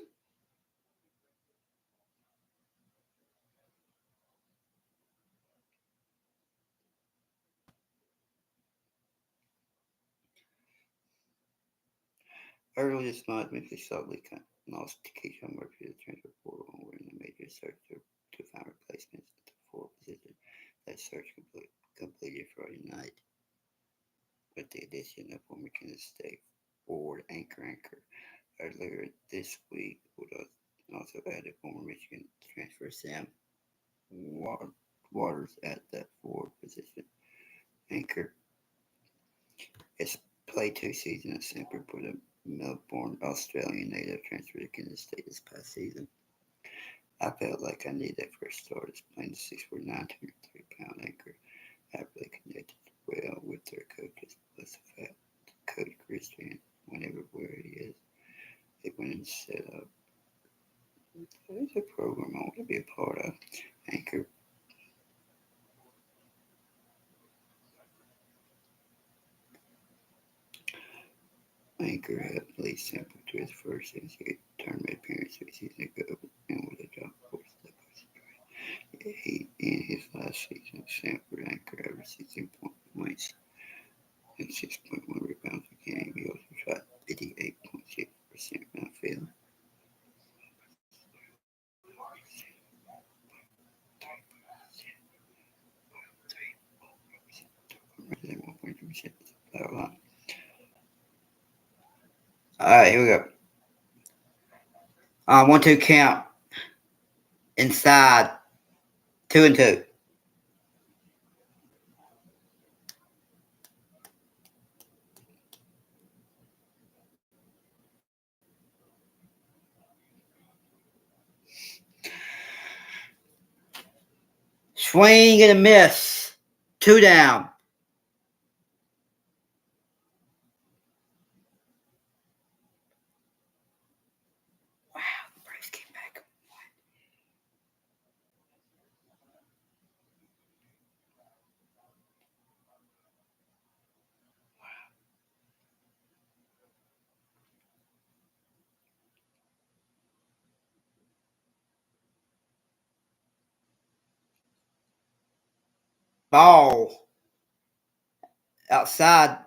Early this month, Memphis Sully lost to Keyshawn Murphy to the transfer portal and were in a major search to find replacements at the 4th position. That search completed Friday night with the addition of former Kansas State forward Anchor. Earlier this week, would also added former Michigan transfer Sam Waters at that forward position. Anchor has played 2 seasons at Semper for the Melbourne, Australian native transfer to Kansas State this past season. I felt like I needed that first start as playing the 6'9", 203-pound Anchor. I really connected well with their coaches, plus the fact that Coach Christian, whenever where he is, they went and set up. There's a program I want to be a part of. Anchor. Anchor helped Lee Semper to his first NCAA tournament appearance 3 seasons ago and was a job force. In his last season, Semper Anchor averaged 16 points and 6.1 rebounds a game. He also shot 58.6% from the field. All right, here we go. 1-2 count. Inside. 2-2. Swing and a miss. 2 down. ball outside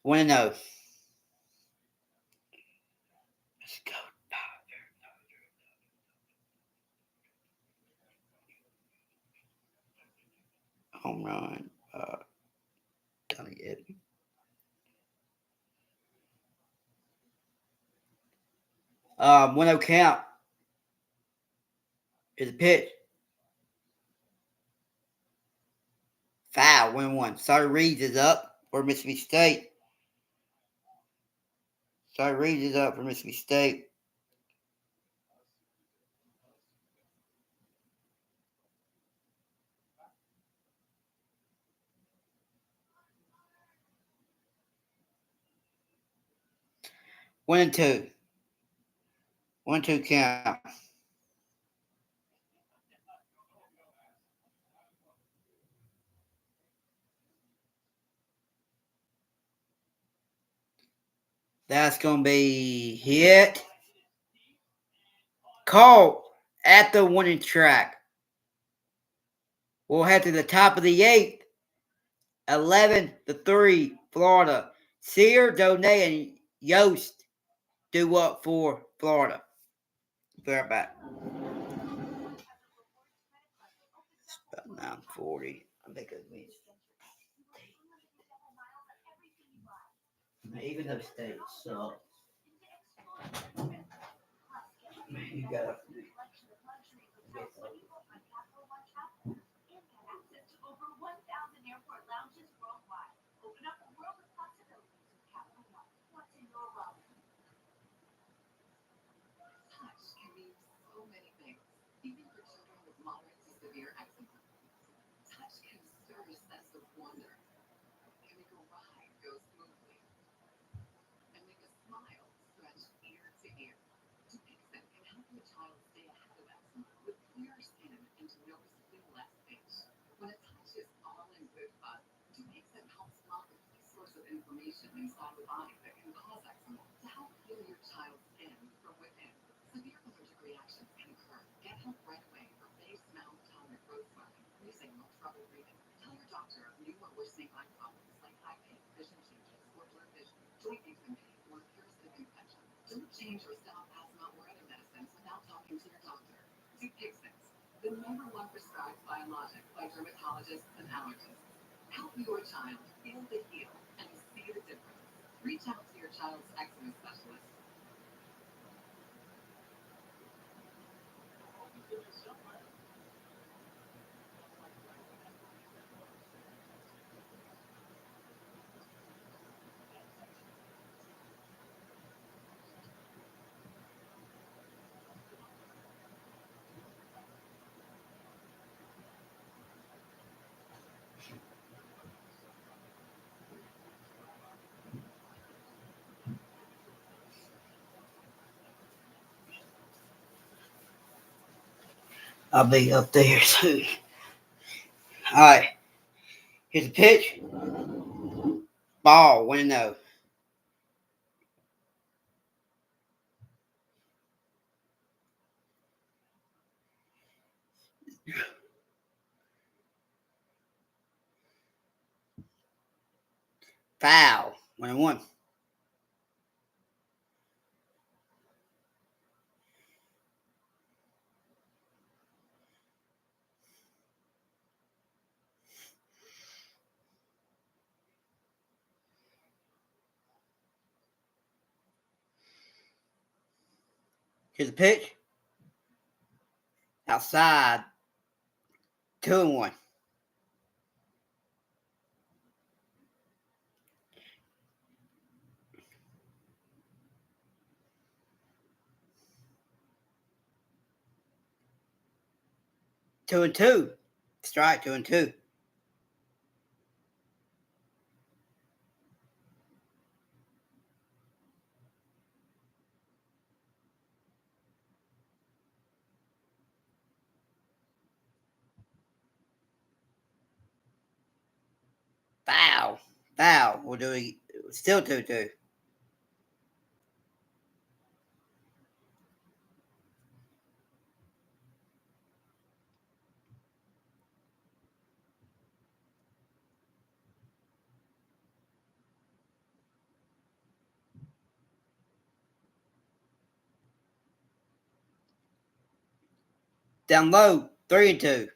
1-0. Let's go. Home run. Tommy Edman. One no count. Here's a pitch. Foul. 1-1. Sorry, Reeves is up for Mississippi State. Sorry, Reeves is up for Mississippi State. One and two. 1-2 count. That's going to be hit. Caught at the winning track. We'll head to the top of the 8th. 11-3, Florida. Sear, Donay, and Yost do up for Florida. Be right back. It's about 9:40. I think it means. Even though state sucks. Man, you gotta. Touch can mean so many things, even for children with moderate to severe eczema. Touch can stir a sense of wonder, can make a ride go smoothly, and make a smile stretch ear to ear. Dupixent can help your child stay ahead of eczema with clearer skin and noticeably less itch. When a touch is all in good fun, Dupixent helps block a key source of inflammation inside the body that can cause eczema to help heal your child's skin from within. Severe allergic reactions can occur. Get help right away for face, mouth, tongue, or throat swelling, wheezing, or trouble breathing. Tell your doctor of new or worsening eye problems like eye pain, vision changes, or blurred vision, joint aches and pain, or parasitic infection. Don't change or stop asthma or other medicines without talking to your doctor. Dupixent, the #1 prescribed biologic by dermatologists and allergists. Help your child feel the heal and see the difference. Reach out to your child's eczema specialist. I'll be up there soon. All right. Here's a pitch. Ball. 1-0. Foul. 1-1. Here's a pitch. Outside. 2-1. Two and two. Strike 2-2. Foul. Foul. We're doing still 2-2. Down low, 3-2.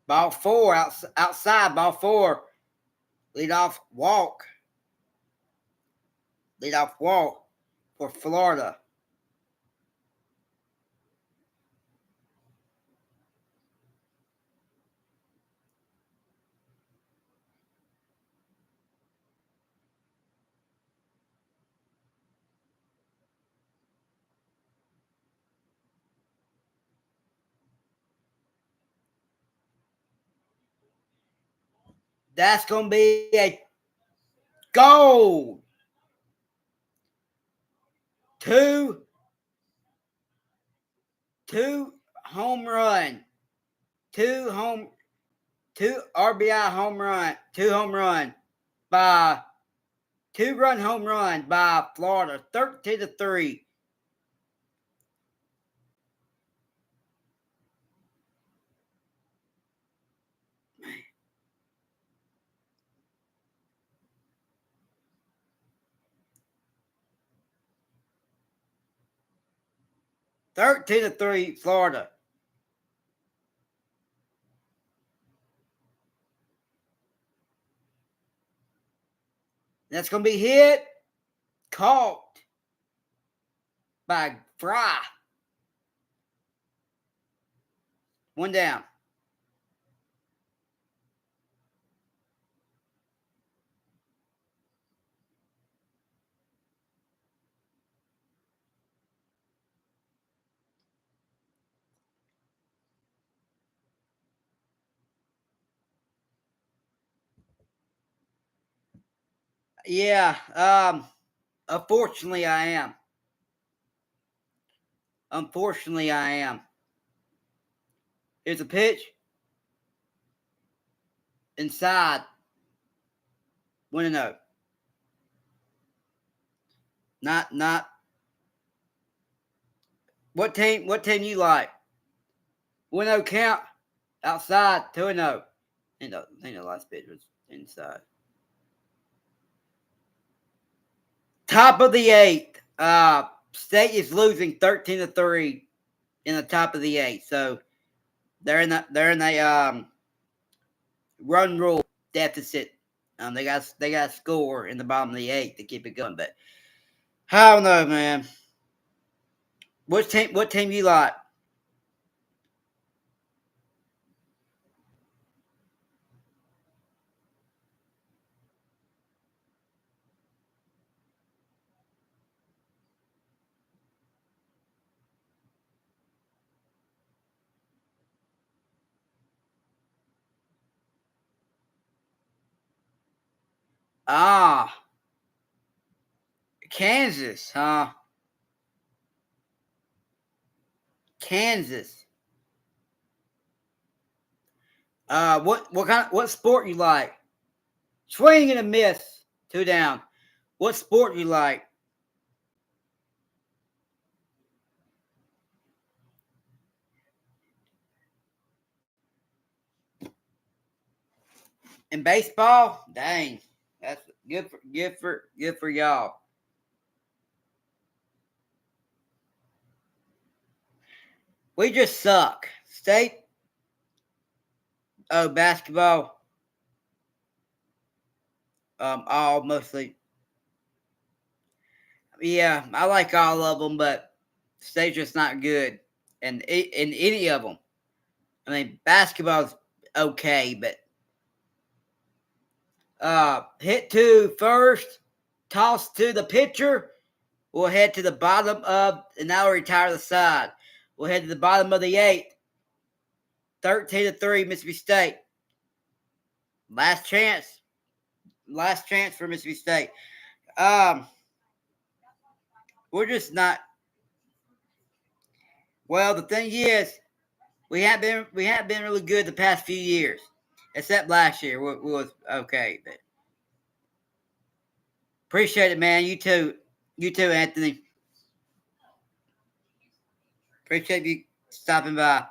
Ball 4 outside. Ball 4. Lead off walk for Florida. That's going to be a goal. Two home run. Two RBI home run. 2-run home run by Florida. 13-3. Florida. That's going to be hit. Caught by Fry. 1 down. Yeah. Unfortunately, I am. Here's a pitch. Inside. 1-0. Not. What team you like? 1-0 count. Outside. 2-0. I think the last pitch was inside. Top of the 8th. State is losing 13-3 in the top of the 8th. So they're in a run rule deficit. They got to score in the bottom of the 8th to keep it going. But I don't know, man. What team you like? Kansas, huh? Kansas. What sport you like? Swing and a miss. 2 down. What sport you like? In baseball? Dang. That's good for y'all. We just suck. State. Oh, basketball. All mostly. Yeah, I like all of them, but state's just not good in any of them. I mean, basketball's okay, but hit to first, toss to the pitcher. We'll head to the bottom of, and now retire the side. We'll head to the bottom of the 8th. 13-3, Mississippi State. Last chance for Mississippi State. We're just not. Well, the thing is, we haven't been really good the past few years, except last year. We was okay, but appreciate it, man. You too, Anthony. Appreciate you stopping by.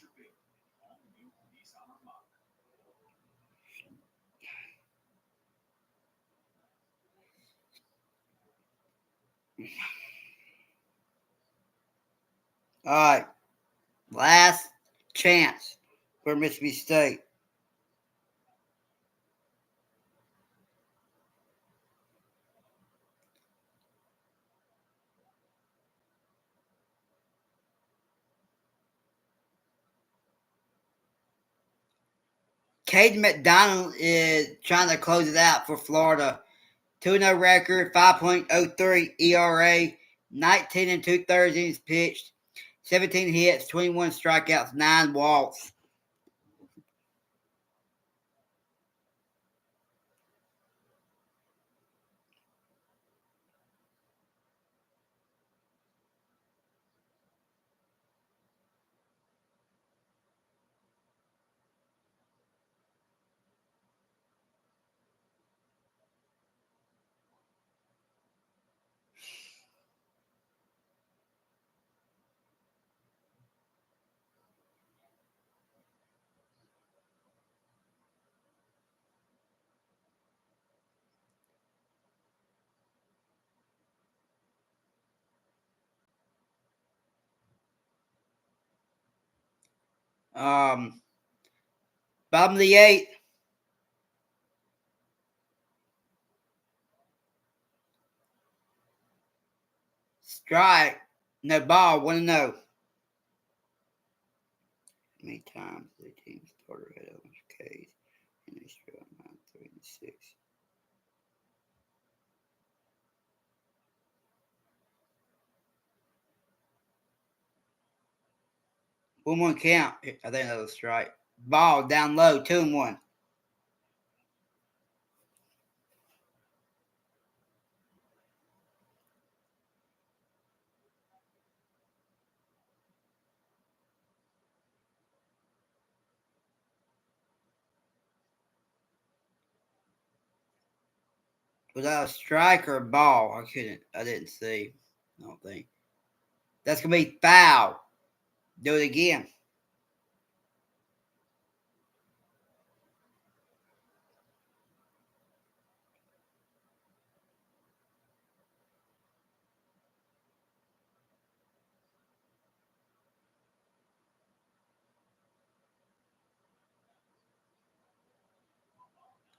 your favorite? All new Nissan Armada. All right. Last chance for Mississippi State. Caden McDonald is trying to close it out for Florida. 2-0 record, 5.03 ERA, 19 2/3 innings pitched, 17 hits, 21 strikeouts, 9 walks. Bottom of the 8th. Strike. No ball. 1-0. How many times the team started at Owens Case? And they struck 9, 3, and 6. 1-1 count. I think that was strike. Ball down low. 2-1. Was that a strike or a ball? I didn't see. I don't think. That's going to be foul. Do it again.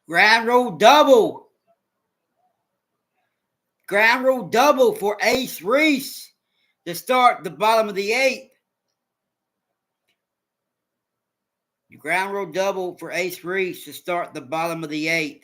Ground rule double. Ground rule double for Ace Reese to start the bottom of the 8th. Ground rule double for Ace Reese to start the bottom of the 8th.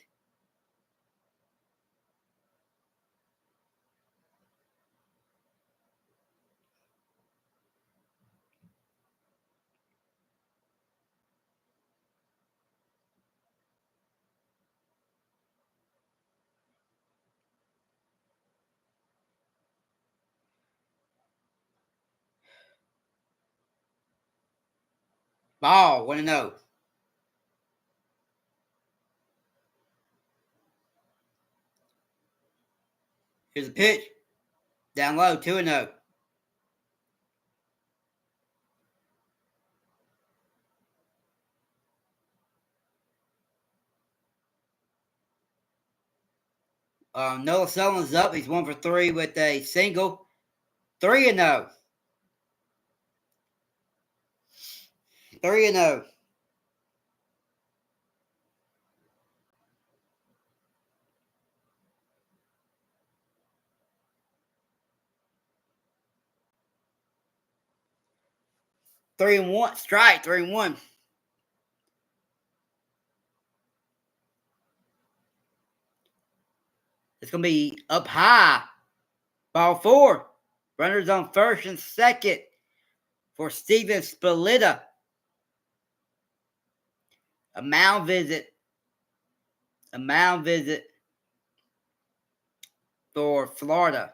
Ball, 1-0. Here's a pitch. Down low, 2-0. Noah Sullivan's up. He's 1 for 3 with a single. 3-0. 3-0. Three and one. Strike. 3-1. It's going to be up high. Ball 4. Runners on first and second for Steven Spaletta. A mound visit. A mound visit for Florida.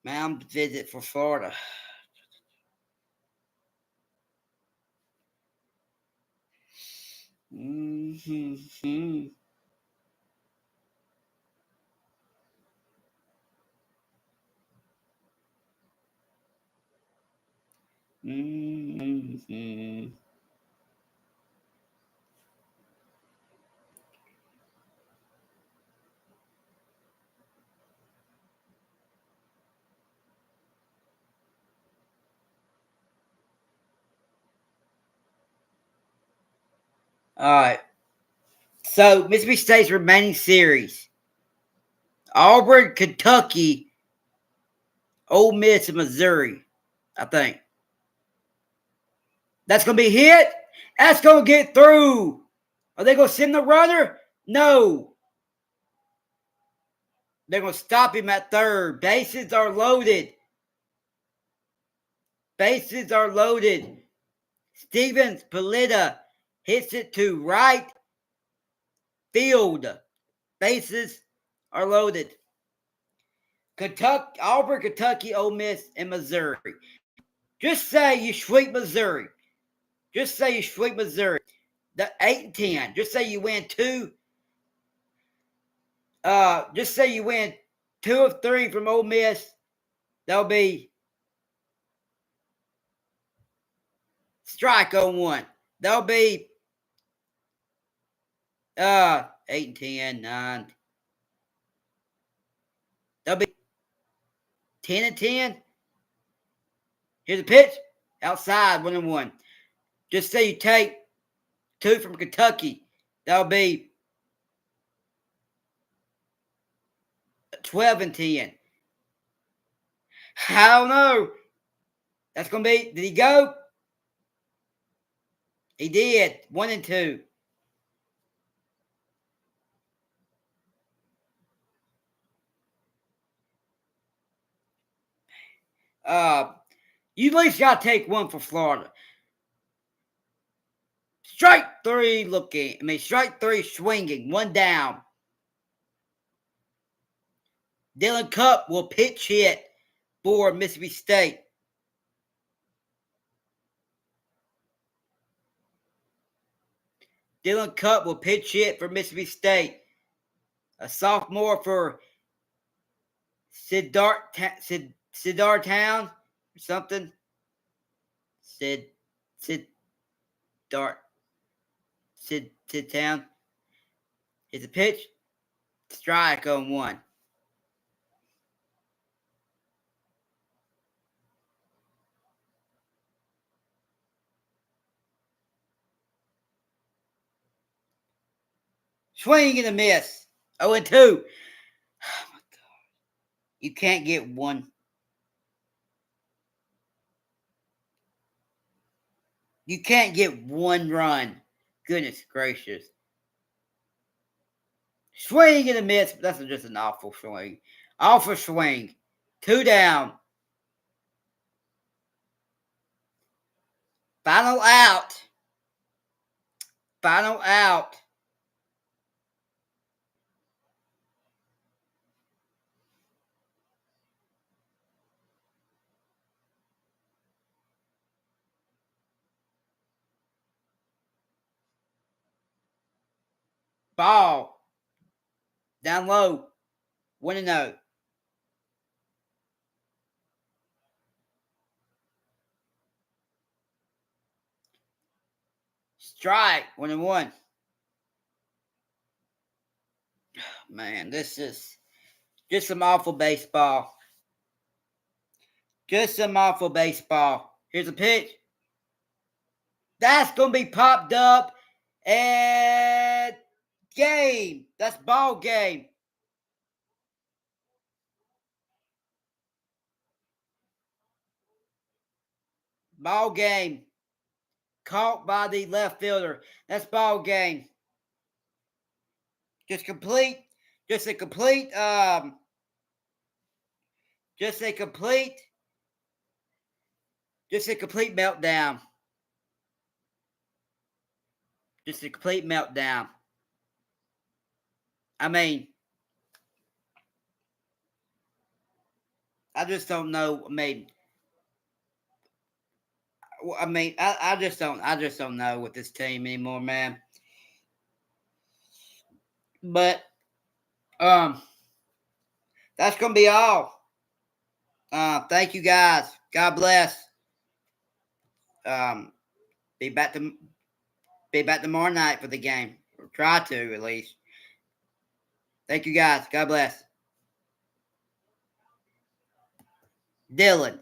Mound visit for Florida. Mm-hmm. Mhm. All right. So Mississippi State's remaining series: Auburn, Kentucky, Ole Miss, and Missouri. I think that's gonna be hit. That's gonna get through. Are they gonna send the runner? No. They're gonna stop him at third. Bases are loaded. Bases are loaded. Stevens Paletta hits it to right field. Bases are loaded. Kentucky, Auburn, Kentucky, Ole Miss, and Missouri. Just say you sweep Missouri. Just say you sweep Missouri. The 8-10. Just say you win two. Just say you win 2 of 3 from Ole Miss. That'll be strike on 1. That'll be 8-10, 9. That'll be 10-10. Here's a pitch. Outside, 1-1. Just say you take 2 from Kentucky. That'll be 12-10. I don't know. That's gonna be. Did he go? He did. 1-2. You at least gotta take 1 for Florida. Strike 3 looking. Strike 3 swinging. 1 down. Dylan Cup will pitch hit for Mississippi State. Dylan Cup will pitch hit for Mississippi State. A sophomore for Siddharth Town or something. Sid Town. It's a pitch. Strike on 1. Swing and a miss. 0-2. Oh my God. You can't get 1. You can't get 1 run. Goodness gracious. Swing and a miss. That's just an awful swing. Awful swing. 2 down. Final out. Final out. Ball. Down low. 1-0. Strike. 1-1. Man, this is just some awful baseball. Just some awful baseball. Here's a pitch. That's going to be popped up. And game. That's ball game. Ball game. Caught by the left fielder. That's ball game. Just a complete meltdown. Just a complete meltdown. I just don't know. I just don't know with this team anymore, man. But that's gonna be all. Thank you guys. God bless. Be back tomorrow night for the game. Or try to, at least. Thank you, guys. God bless. Dylan.